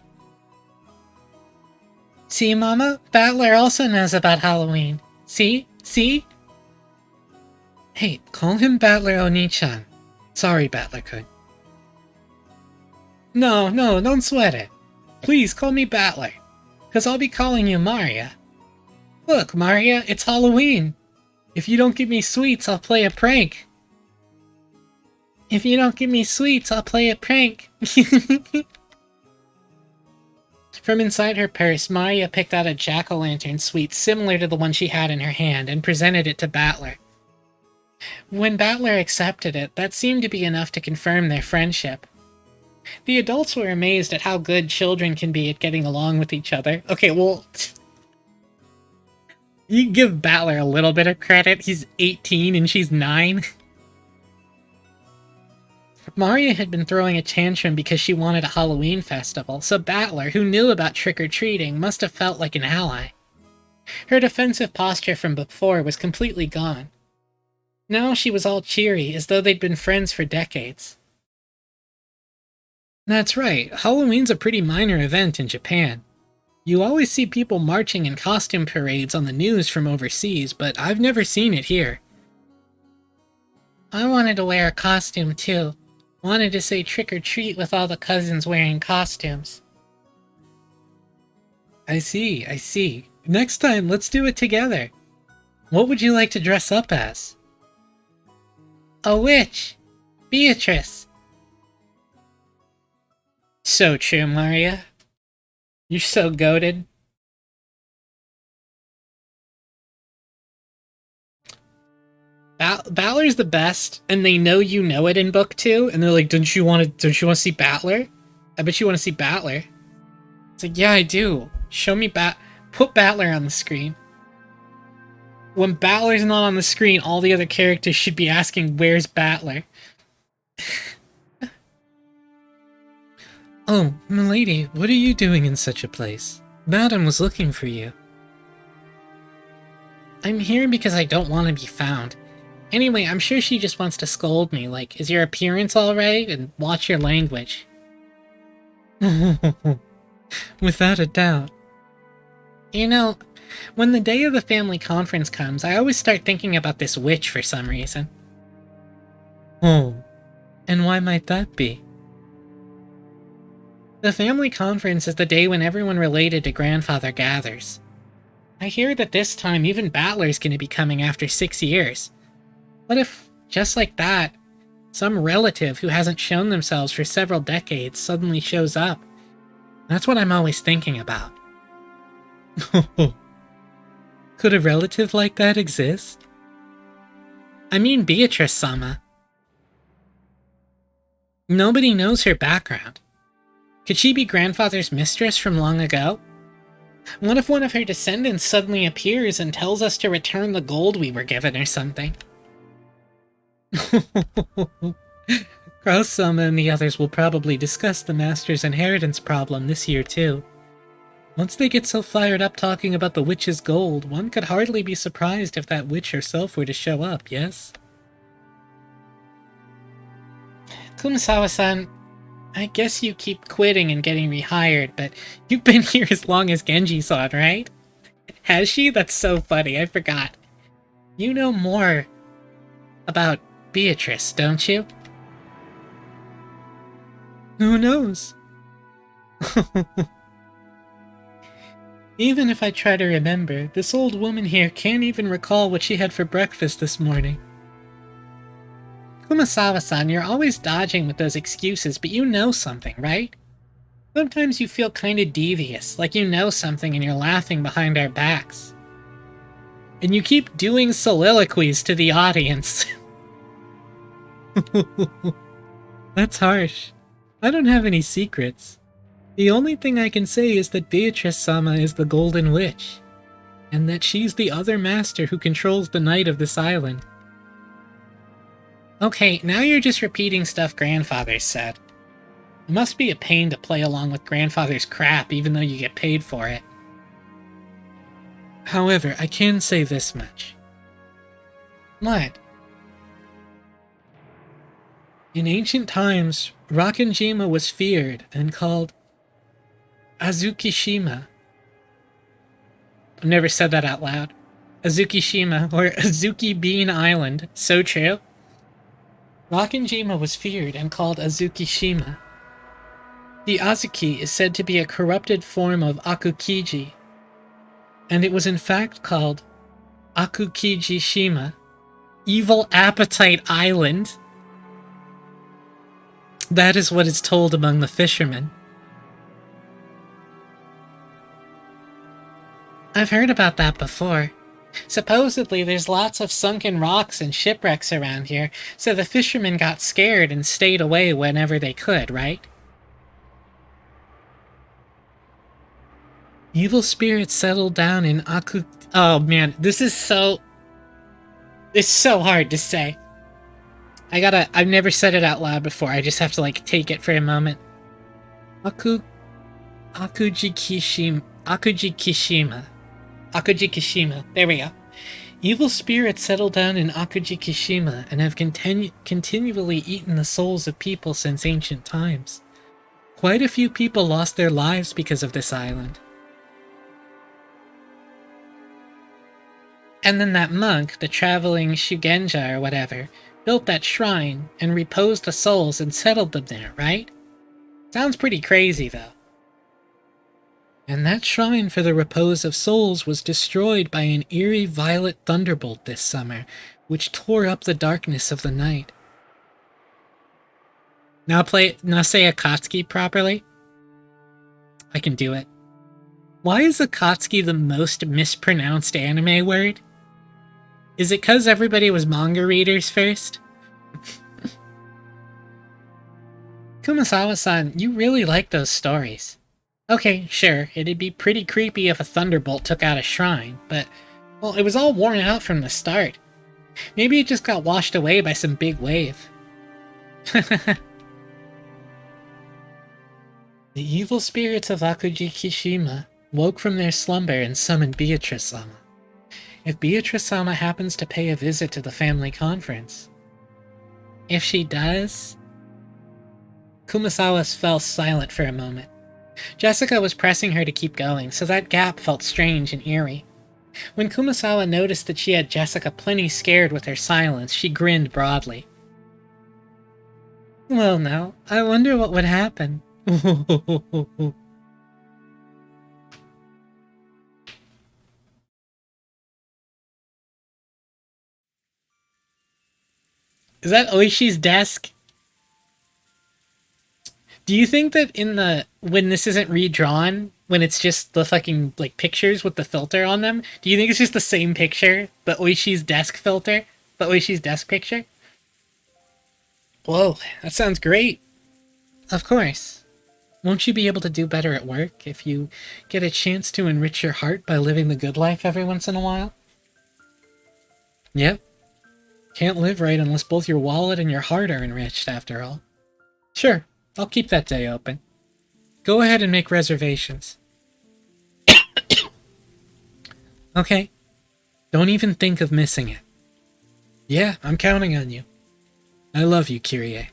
See, Mama? Battler also knows about Halloween. See? See? Hey, call him Battler Oni-chan. Sorry, Battler-kun. No, don't sweat it. Please call me Battler, because I'll be calling you Maria. Look, Maria, it's Halloween. If you don't give me sweets, I'll play a prank. If you don't give me sweets, I'll play a prank. From inside her purse, Maria picked out a jack-o'-lantern sweet similar to the one she had in her hand and presented it to Battler. When Battler accepted it, that seemed to be enough to confirm their friendship. The adults were amazed at how good children can be at getting along with each other. Okay, well, you give Battler a little bit of credit. He's 18 and she's 9. Maria had been throwing a tantrum because she wanted a Halloween festival, so Battler, who knew about trick-or-treating, must have felt like an ally. Her defensive posture from before was completely gone. Now she was all cheery, as though they'd been friends for decades. That's right, Halloween's a pretty minor event in Japan. You always see people marching in costume parades on the news from overseas, but I've never seen it here. I wanted to wear a costume too. Wanted to say trick-or-treat with all the cousins wearing costumes. I see. Next time, let's do it together. What would you like to dress up as? A witch! Beatrice! So true, Maria. You're so goated. Battler's the best, and they know you know it in book 2, and they're like, don't you want to see Battler? I bet you want to see Battler. It's like, yeah, I do. Show me put Battler on the screen. When Battler's not on the screen, all the other characters should be asking, where's Battler? Oh, milady, what are you doing in such a place? Madam was looking for you. I'm here because I don't want to be found. Anyway, I'm sure she just wants to scold me, like, is your appearance alright? And watch your language. Without a doubt. You know, when the day of the family conference comes, I always start thinking about this witch for some reason. Oh, and why might that be? The family conference is the day when everyone related to Grandfather gathers. I hear that this time even Battler's gonna be coming after 6 years. What if, just like that, some relative who hasn't shown themselves for several decades suddenly shows up? That's what I'm always thinking about. Could a relative like that exist? I mean Beatrice-sama. Nobody knows her background. Could she be Grandfather's mistress from long ago? What if one of her descendants suddenly appears and tells us to return the gold we were given or something? Kraus-sama and the others will probably discuss the Master's inheritance problem this year too. Once they get so fired up talking about the witch's gold, one could hardly be surprised if that witch herself were to show up, yes? Kumasawa-san, I guess you keep quitting and getting rehired, but you've been here as long as Genji-san, right? Has she? That's so funny, I forgot. You know more about Beatrice, don't you? Who knows? Even if I try to remember, this old woman here can't even recall what she had for breakfast this morning. Kumasawa-san, you're always dodging with those excuses, but you know something, right? Sometimes you feel kinda devious, like you know something and you're laughing behind our backs. And you keep doing soliloquies to the audience. That's harsh. I don't have any secrets. The only thing I can say is that Beatrice-sama is the Golden Witch, and that she's the other master who controls the night of this island. Okay, now you're just repeating stuff grandfather said. It must be a pain to play along with grandfather's crap even though you get paid for it. However, I can say this much. What? In ancient times, Rakenjima was feared and called Azukishima. I've never said that out loud. Azukishima, or Azuki Bean Island. So true. Rakenjima was feared and called Azukishima. The Azuki is said to be a corrupted form of Akukiji, and it was in fact called Akukiji-shima, Evil Appetite Island. That is what is told among the fishermen. I've heard about that before. Supposedly there's lots of sunken rocks and shipwrecks around here, so the fishermen got scared and stayed away whenever they could, right? Evil spirits settled down in Oh man, this is so... It's so hard to say. I've never said it out loud before, I just have to like take it for a moment. Akujikishima. Akujikishima. There we go. Evil spirits settled down in Akujikishima and have continually eaten the souls of people since ancient times. Quite a few people lost their lives because of this island. And then that monk, the traveling Shugenja or whatever, built that shrine and reposed the souls and settled them there, right? Sounds pretty crazy, though. And that shrine for the repose of souls was destroyed by an eerie violet thunderbolt this summer, which tore up the darkness of the night. Now say Akatsuki properly. I can do it. Why is Akatsuki the most mispronounced anime word? Is it 'cause everybody was manga readers first? Kumasawa-san, you really like those stories. Okay, sure, it'd be pretty creepy if a thunderbolt took out a shrine, but, well, it was all worn out from the start. Maybe it just got washed away by some big wave. The evil spirits of Akujikishima woke from their slumber and summoned Beatrice-sama. If Beatrice-sama happens to pay a visit to the family conference. If she does... Kumasawa fell silent for a moment. Jessica was pressing her to keep going, so that gap felt strange and eerie. When Kumasawa noticed that she had Jessica plenty scared with her silence, she grinned broadly. Well now, I wonder what would happen. Is that Oishi's desk? Do you think that when this isn't redrawn, when it's just the fucking, like, pictures with the filter on them, do you think it's just the same picture? The Oishi's desk filter? The Oishi's desk picture? Whoa, that sounds great. Of course. Won't you be able to do better at work if you get a chance to enrich your heart by living the good life every once in a while? Yep. Can't live right unless both your wallet and your heart are enriched, after all. Sure, I'll keep that day open. Go ahead and make reservations. Okay. Don't even think of missing it. Yeah, I'm counting on you. I love you, Kyrie.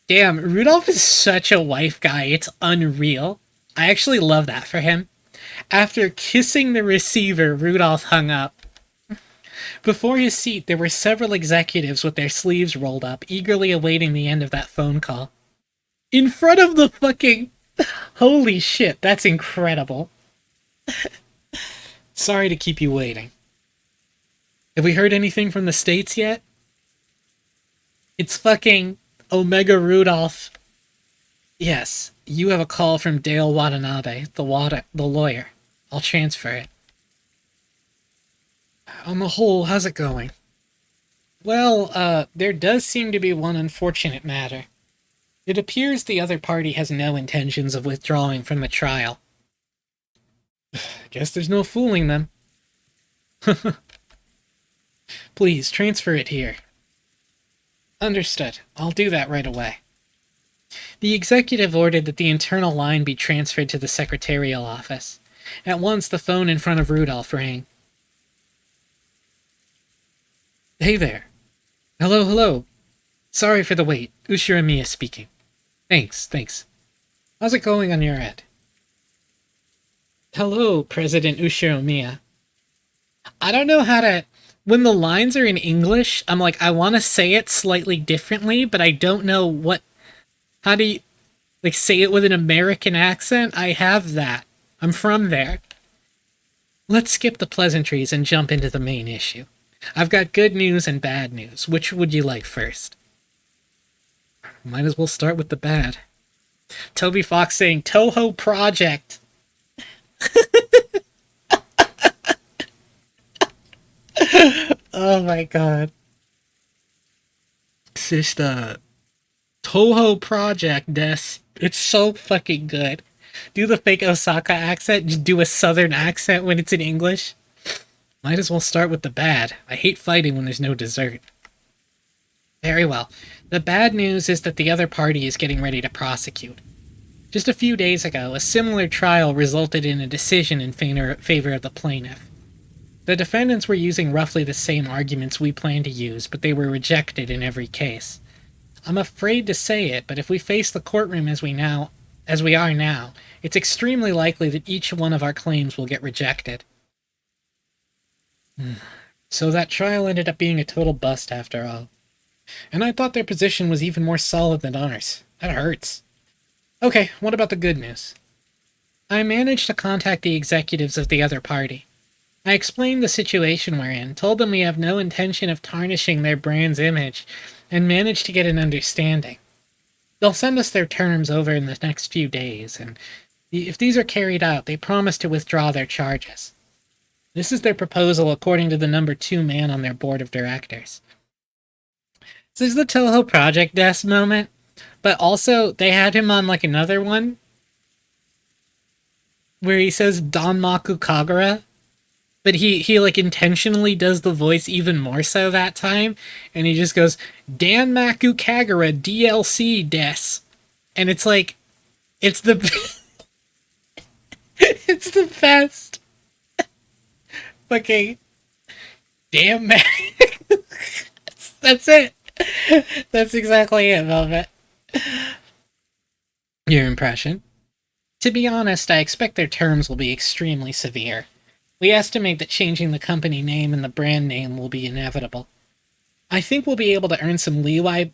Damn, Rudolph is such a wife guy, it's unreal. I actually love that for him. After kissing the receiver, Rudolph hung up. Before his seat, there were several executives with their sleeves rolled up, eagerly awaiting the end of that phone call. In front of the fucking... Holy shit, that's incredible. Sorry to keep you waiting. Have we heard anything from the States yet? It's fucking Omega Rudolph. Yes, you have a call from Dale Watanabe, the lawyer. I'll transfer it. On the whole, how's it going? Well, there does seem to be one unfortunate matter. It appears the other party has no intentions of withdrawing from the trial. Guess there's no fooling them. Please, transfer it here. Understood. I'll do that right away. The executive ordered that the internal line be transferred to the secretarial office. At once, the phone in front of Rudolph rang. Hey there. Hello, hello. Sorry for the wait. Ushiramiya speaking. Thanks. How's it going on your end? Hello, President Ushiramiya. I don't know how to... When the lines are in English, I'm like, I want to say it slightly differently, but I don't know what... How do you... Like, say it with an American accent? I have that. I'm from there. Let's skip the pleasantries and jump into the main issue. I've got good news and bad news. Which would you like first? Might as well start with the bad. Toby Fox saying, Toho Project. Oh my god. Sister. Toho Project, des. It's so fucking good. Do the fake Osaka accent, just do a southern accent when it's in English. Might as well start with the bad. I hate fighting when there's no dessert. Very well. The bad news is that the other party is getting ready to prosecute. Just a few days ago, a similar trial resulted in a decision in favor of the plaintiff. The defendants were using roughly the same arguments we plan to use, but they were rejected in every case. I'm afraid to say it, but if we face the courtroom as we are now, it's extremely likely that each one of our claims will get rejected. So that trial ended up being a total bust after all. And I thought their position was even more solid than ours. That hurts. Okay, what about the good news? I managed to contact the executives of the other party. I explained the situation we're in, told them we have no intention of tarnishing their brand's image, and managed to get an understanding. They'll send us their terms over in the next few days, and if these are carried out, they promise to withdraw their charges. This is their proposal according to the number 2 man on their board of directors. This is the Toho Project Desk moment, but also they had him on like another one where he says Danmaku Kagura, but he like intentionally does the voice even more so that time, and he just goes Danmaku Kagura DLC des, and it's like it's the it's the best. Fucking damn man. That's it. That's exactly it, Velvet. Your impression? To be honest, I expect their terms will be extremely severe. We estimate that changing the company name and the brand name will be inevitable. I think we'll be able to earn some leeway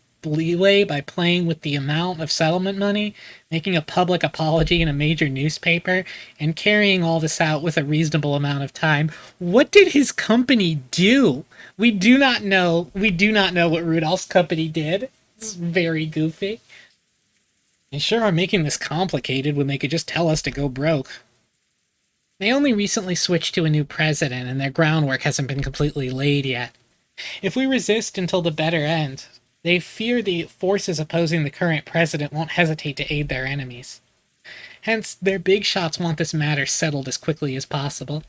by playing with the amount of settlement money, making a public apology in a major newspaper, and carrying all this out with a reasonable amount of time. What did his company do? We do not know what Rudolph's company did. It's very goofy. They sure are making this complicated when they could just tell us to go broke. They only recently switched to a new president, and their groundwork hasn't been completely laid yet. If we resist until the bitter end, they fear the forces opposing the current president won't hesitate to aid their enemies. Hence, their big shots want this matter settled as quickly as possible.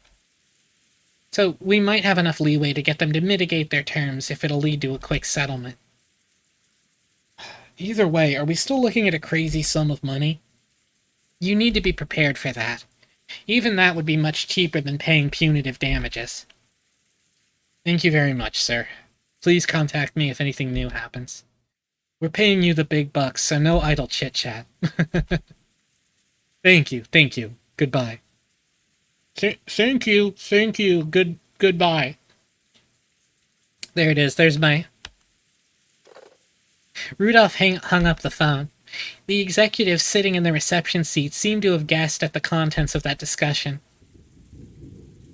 So, we might have enough leeway to get them to mitigate their terms if it'll lead to a quick settlement. Either way, are we still looking at a crazy sum of money? You need to be prepared for that. Even that would be much cheaper than paying punitive damages. Thank you very much, sir. Please contact me if anything new happens. We're paying you the big bucks, so no idle chit-chat. Thank you. Goodbye. Thank you. Goodbye. There it is, there's my... Rudolph hung up the phone. The executives sitting in the reception seat seemed to have guessed at the contents of that discussion.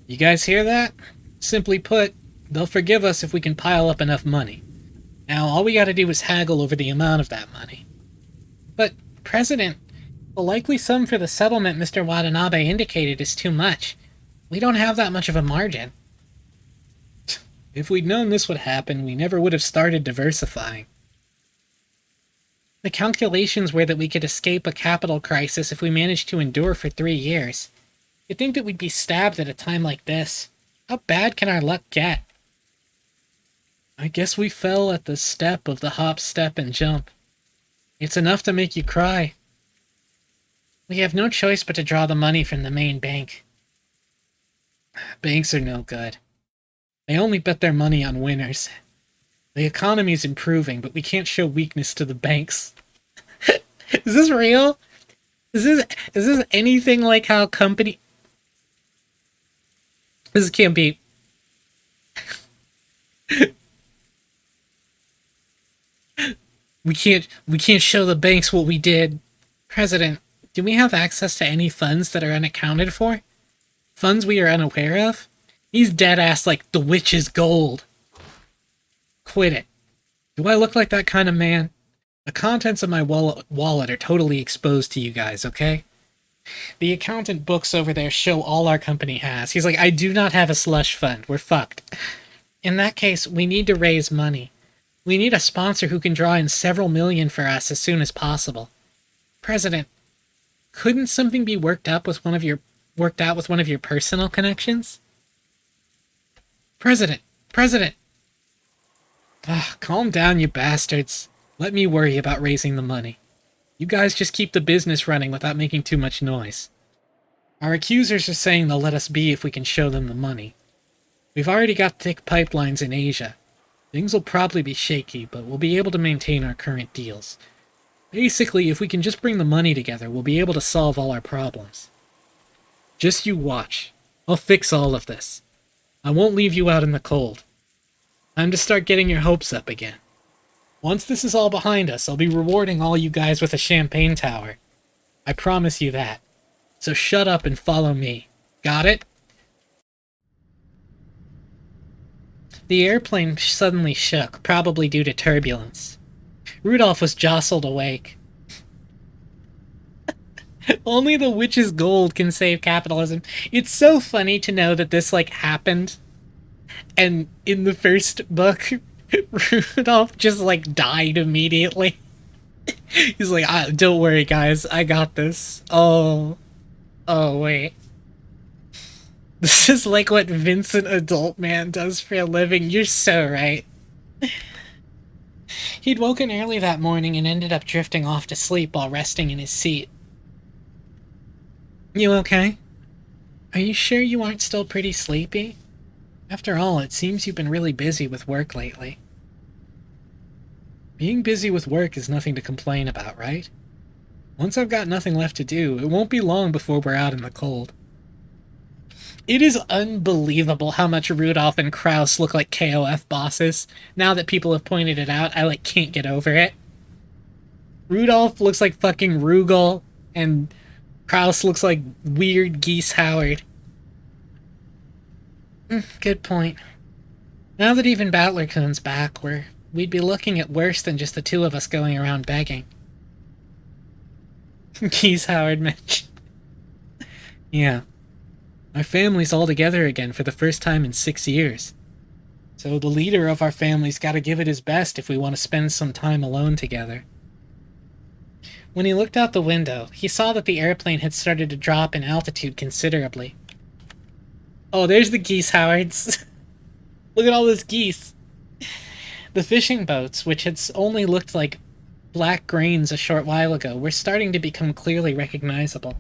You guys hear that? Simply put, they'll forgive us if we can pile up enough money. Now, all we gotta do is haggle over the amount of that money. But, President, the likely sum for the settlement Mr. Watanabe indicated is too much. We don't have that much of a margin. If we'd known this would happen, we never would have started diversifying. The calculations were that we could escape a capital crisis if we managed to endure for 3 years. You'd think that we'd be stabbed at a time like this. How bad can our luck get? I guess we fell at the step of the hop, step, and jump. It's enough to make you cry. We have no choice but to draw the money from the main bank. Banks are no good. They only bet their money on winners. The economy's improving, but we can't show weakness to the banks. Is this real? Is this anything like how company... This can't be... We can't show the banks what we did. President, do we have access to any funds that are unaccounted for? Funds we are unaware of? He's dead-ass like the witch's gold. Quit it. Do I look like that kind of man? The contents of my wallet are totally exposed to you guys, okay? The accountant books over there show all our company has. He's like, I do not have a slush fund. We're fucked. In that case, we need to raise money. We need a sponsor who can draw in several million for us as soon as possible. President, couldn't something be worked out with one of your personal connections? President! Calm down, you bastards. Let me worry about raising the money. You guys just keep the business running without making too much noise. Our accusers are saying they'll let us be if we can show them the money. We've already got thick pipelines in Asia. Things will probably be shaky, but we'll be able to maintain our current deals. Basically, if we can just bring the money together, we'll be able to solve all our problems. Just you watch. I'll fix all of this. I won't leave you out in the cold. Time to start getting your hopes up again. Once this is all behind us, I'll be rewarding all you guys with a champagne tower. I promise you that. So shut up and follow me. Got it? The airplane suddenly shook, probably due to turbulence. Rudolph was jostled awake. Only the witch's gold can save capitalism. It's so funny to know that this, happened. And in the first book, Rudolph just, died immediately. He's like, don't worry, guys. I got this. Oh, wait. This is like what Vincent Adult Man does for a living. You're so right. He'd woken early that morning and ended up drifting off to sleep while resting in his seat. You okay? Are you sure you aren't still pretty sleepy? After all, it seems you've been really busy with work lately. Being busy with work is nothing to complain about, right? Once I've got nothing left to do, it won't be long before we're out in the cold. It is unbelievable how much Rudolph and Kraus look like KOF bosses. Now that people have pointed it out, I can't get over it. Rudolph looks like fucking Rugal, and Kraus looks like weird Geese Howard. Good point. Now that even Battler-kun's back, we'd be looking at worse than just the two of us going around begging. Geese Howard mentioned. Yeah. Our family's all together again for the first time in 6 years. So the leader of our family's gotta give it his best if we want to spend some time alone together. When he looked out the window, he saw that the airplane had started to drop in altitude considerably. Oh, there's the Geese Howards. Look at all those geese. The fishing boats, which had only looked like black grains a short while ago, were starting to become clearly recognizable.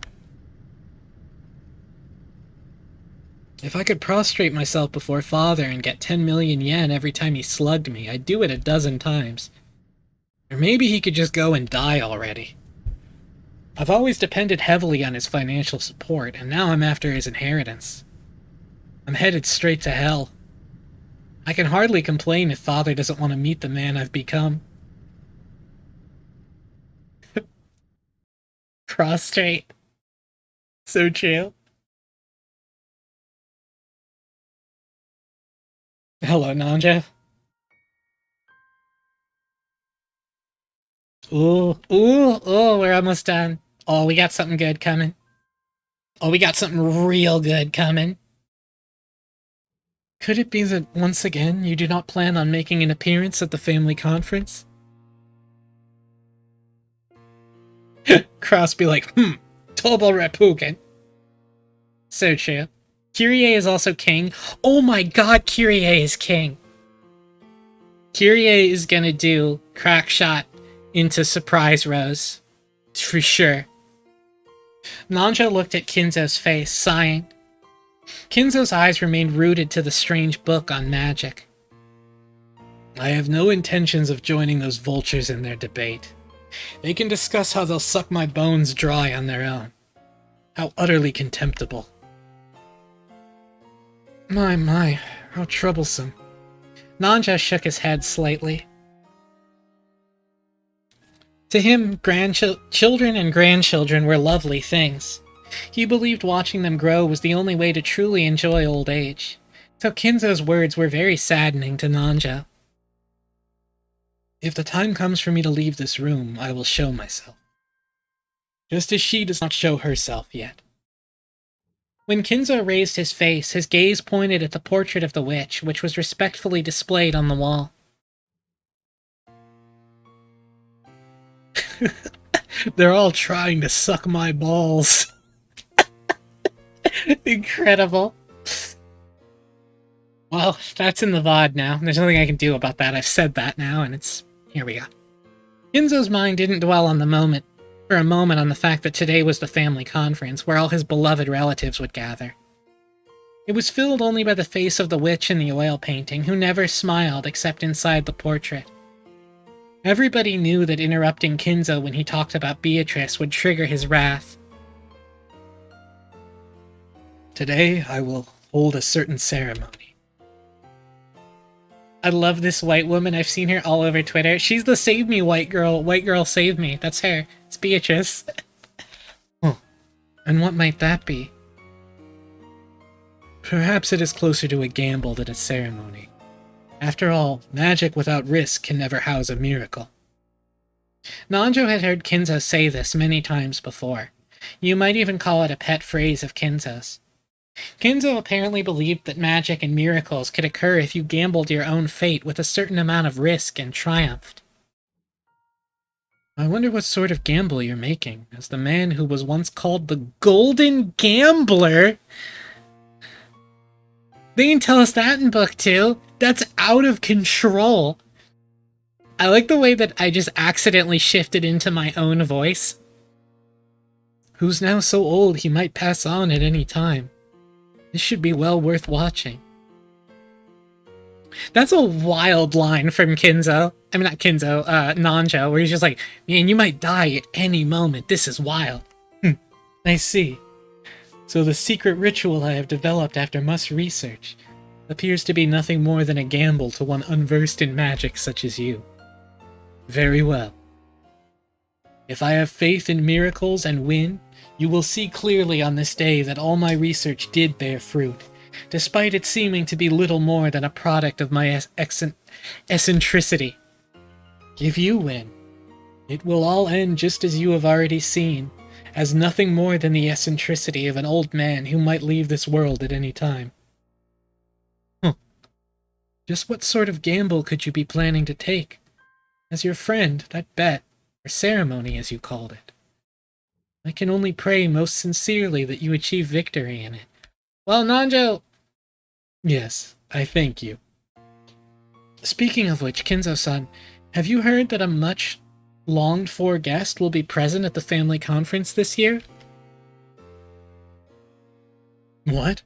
If I could prostrate myself before Father and get 10 million yen every time he slugged me, I'd do it a dozen times. Or maybe he could just go and die already. I've always depended heavily on his financial support, and now I'm after his inheritance. I'm headed straight to hell. I can hardly complain if Father doesn't want to meet the man I've become. Prostrate. So true. Hello, Nanja. Ooh, ooh, oh, we're almost done. Oh, we got something good coming. Oh, we got something real good coming. Could it be that, once again, you do not plan on making an appearance at the family conference? Cross be like, Tobo Reppuken. So true. Kyrie is also king. Oh my god, Kyrie is king. Kyrie is gonna do crack shot into surprise Rose. For sure. Nanja looked at Kinzo's face, sighing. Kinzo's eyes remained rooted to the strange book on magic. I have no intentions of joining those vultures in their debate. They can discuss how they'll suck my bones dry on their own. How utterly contemptible. My, how troublesome. Nanja shook his head slightly. To him, children and grandchildren were lovely things. He believed watching them grow was the only way to truly enjoy old age. So Kinzo's words were very saddening to Nanja. If the time comes for me to leave this room, I will show myself. Just as she does not show herself yet. When Kinzo raised his face, his gaze pointed at the portrait of the witch, which was respectfully displayed on the wall. They're all trying to suck my balls. Incredible. Well, that's in the VOD now. There's nothing I can do about that. I've said that now, and it's... Here we go. Kinzo's mind didn't dwell on the moment, for a moment on the fact that today was the family conference, where all his beloved relatives would gather. It was filled only by the face of the witch in the oil painting, who never smiled except inside the portrait. Everybody knew that interrupting Kinzo when he talked about Beatrice would trigger his wrath. Today, I will hold a certain ceremony. I love this white woman. I've seen her all over Twitter. She's the save me white girl. White girl save me. That's her. It's Beatrice. Oh, and what might that be? Perhaps it is closer to a gamble than a ceremony. After all, magic without risk can never house a miracle. Nanjo had heard Kinzo say this many times before. You might even call it a pet phrase of Kinzo's. Kinzo apparently believed that magic and miracles could occur if you gambled your own fate with a certain amount of risk and triumphed. I wonder what sort of gamble you're making, as the man who was once called the Golden Gambler. They didn't tell us that in book 2. That's out of control. I like the way that I just accidentally shifted into my own voice. Who's now so old he might pass on at any time. This should be well worth watching. That's a wild line from Kinzo. I mean, not Kinzo, Nanjo, where he's just like, man, you might die at any moment. This is wild. I see. So the secret ritual I have developed after much research appears to be nothing more than a gamble to one unversed in magic such as you. Very well. If I have faith in miracles and win, you will see clearly on this day that all my research did bear fruit, despite it seeming to be little more than a product of my eccentricity. If you win, it will all end just as you have already seen, as nothing more than the eccentricity of an old man who might leave this world at any time. Just what sort of gamble could you be planning to take? As your friend, that bet, or ceremony as you called it. I can only pray most sincerely that you achieve victory in it. Well, Nanjo... Yes, I thank you. Speaking of which, Kinzo-san, have you heard that a much longed-for guest will be present at the family conference this year? What?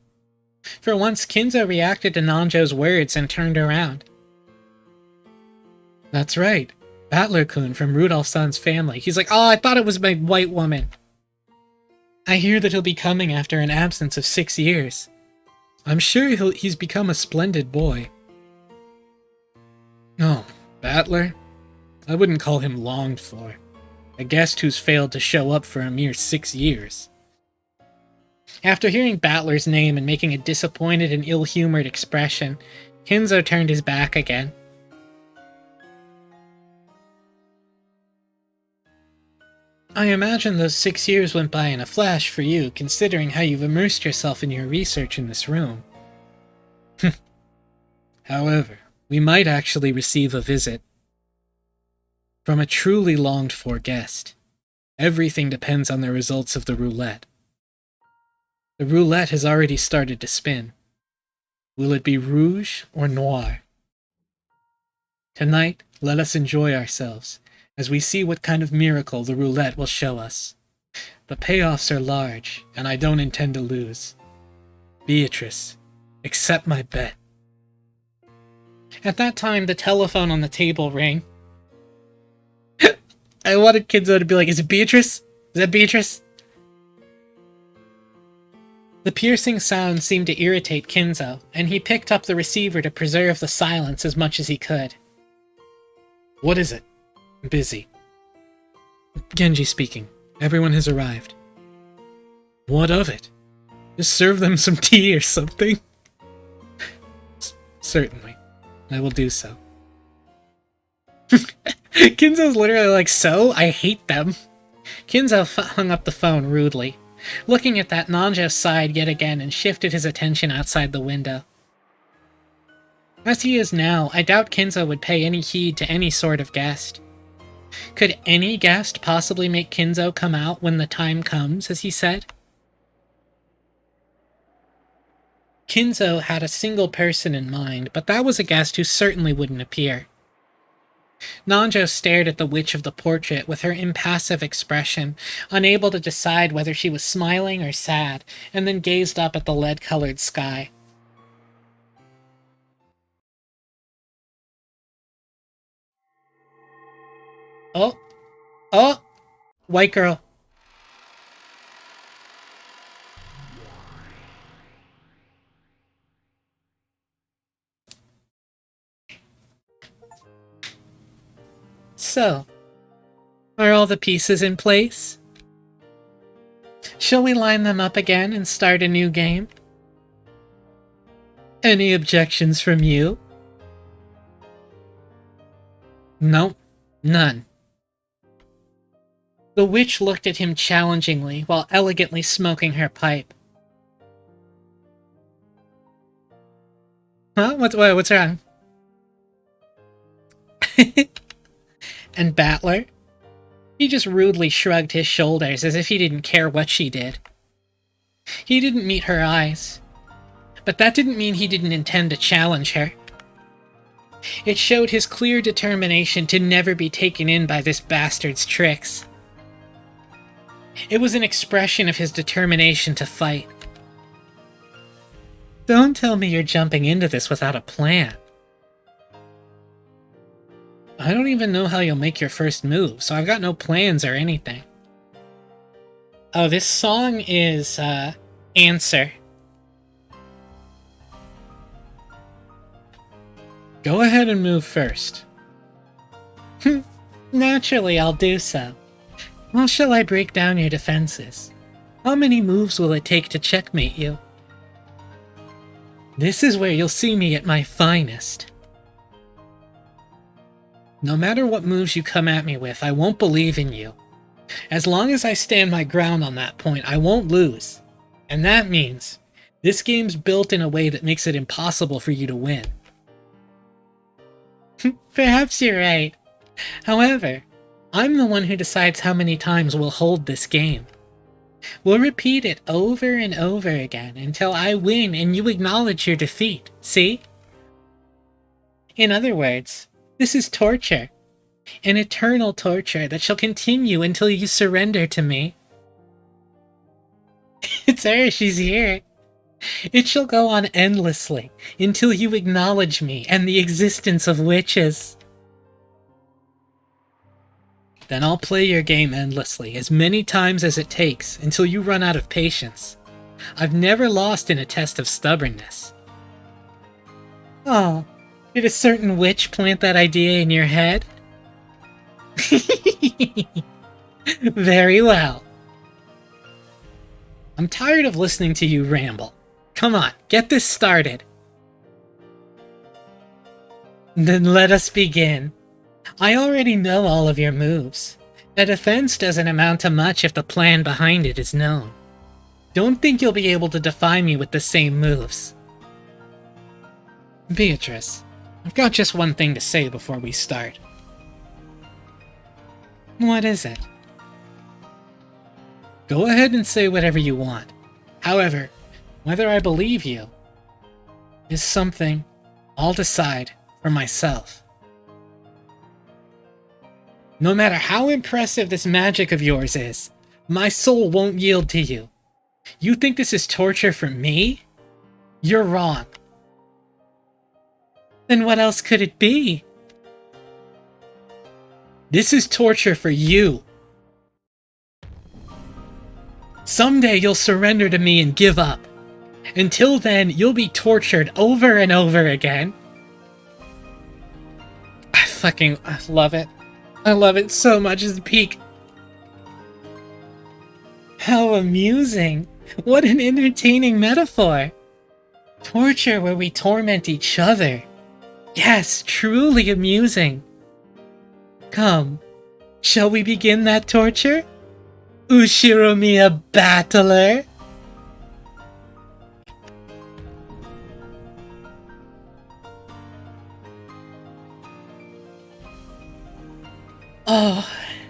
For once, Kinzo reacted to Nanjo's words and turned around. That's right. Battler-kun from Rudolph-san's family. He's like, oh, I thought it was my white woman. I hear that he'll be coming after an absence of 6 years. I'm sure he's become a splendid boy. Oh, Battler? I wouldn't call him longed for. A guest who's failed to show up for a mere 6 years. After hearing Battler's name and making a disappointed and ill-humored expression, Kinzo turned his back again. I imagine those 6 years went by in a flash for you, considering how you've immersed yourself in your research in this room. However, we might actually receive a visit from a truly longed-for guest. Everything depends on the results of the roulette. The roulette has already started to spin. Will it be rouge or noir? Tonight, let us enjoy ourselves, as we see what kind of miracle the roulette will show us. The payoffs are large, and I don't intend to lose. Beatrice, accept my bet. At that time, the telephone on the table rang. I wanted Kinzo to be like, is it Beatrice? Is that Beatrice? The piercing sound seemed to irritate Kinzo, and he picked up the receiver to preserve the silence as much as he could. What is it? Busy. Genji speaking. Everyone has arrived. What of it? Just serve them some tea or something. Certainly. I will do so. Kinzo's literally like, so? I hate them. Kinzo hung up the phone rudely. Looking at that, Nanjo sighed yet again and shifted his attention outside the window. As he is now, I doubt Kinzo would pay any heed to any sort of guest. Could any guest possibly make Kinzo come out when the time comes, as he said? Kinzo had a single person in mind, but that was a guest who certainly wouldn't appear. Nanjo stared at the witch of the portrait with her impassive expression, unable to decide whether she was smiling or sad, and then gazed up at the lead-colored sky. Oh! Oh! White girl. So, are all the pieces in place? Shall we line them up again and start a new game? Any objections from you? Nope, none. The witch looked at him challengingly while elegantly smoking her pipe. Huh? What's wrong? And Battler? He just rudely shrugged his shoulders as if he didn't care what she did. He didn't meet her eyes. But that didn't mean he didn't intend to challenge her. It showed his clear determination to never be taken in by this bastard's tricks. It was an expression of his determination to fight. Don't tell me you're jumping into this without a plan. I don't even know how you'll make your first move, so I've got no plans or anything. Oh, this song is, Answer. Go ahead and move first. Naturally, I'll do so. How shall I break down your defenses? How many moves will it take to checkmate you? This is where you'll see me at my finest. No matter what moves you come at me with, I won't believe in you. As long as I stand my ground on that point, I won't lose. And that means this game's built in a way that makes it impossible for you to win. Perhaps you're right. However, I'm the one who decides how many times we'll hold this game. We'll repeat it over and over again until I win and you acknowledge your defeat, see? In other words, this is torture. An eternal torture that shall continue until you surrender to me. It's her, she's here. It shall go on endlessly until you acknowledge me and the existence of witches. Then I'll play your game endlessly, as many times as it takes, until you run out of patience. I've never lost in a test of stubbornness. Oh, did a certain witch plant that idea in your head? Very well. I'm tired of listening to you ramble. Come on, get this started. Then let us begin. I already know all of your moves. A defense doesn't amount to much if the plan behind it is known. Don't think you'll be able to defy me with the same moves. Beatrice, I've got just one thing to say before we start. What is it? Go ahead and say whatever you want. However, whether I believe you is something I'll decide for myself. No matter how impressive this magic of yours is, my soul won't yield to you. You think this is torture for me? You're wrong. Then what else could it be? This is torture for you. Someday you'll surrender to me and give up. Until then, you'll be tortured over and over again. I love it. I love it so much. It's the peak. How amusing. What an entertaining metaphor. Torture where we torment each other. Yes, truly amusing. Come, shall we begin that torture? Ushiromiya Battler? Oh,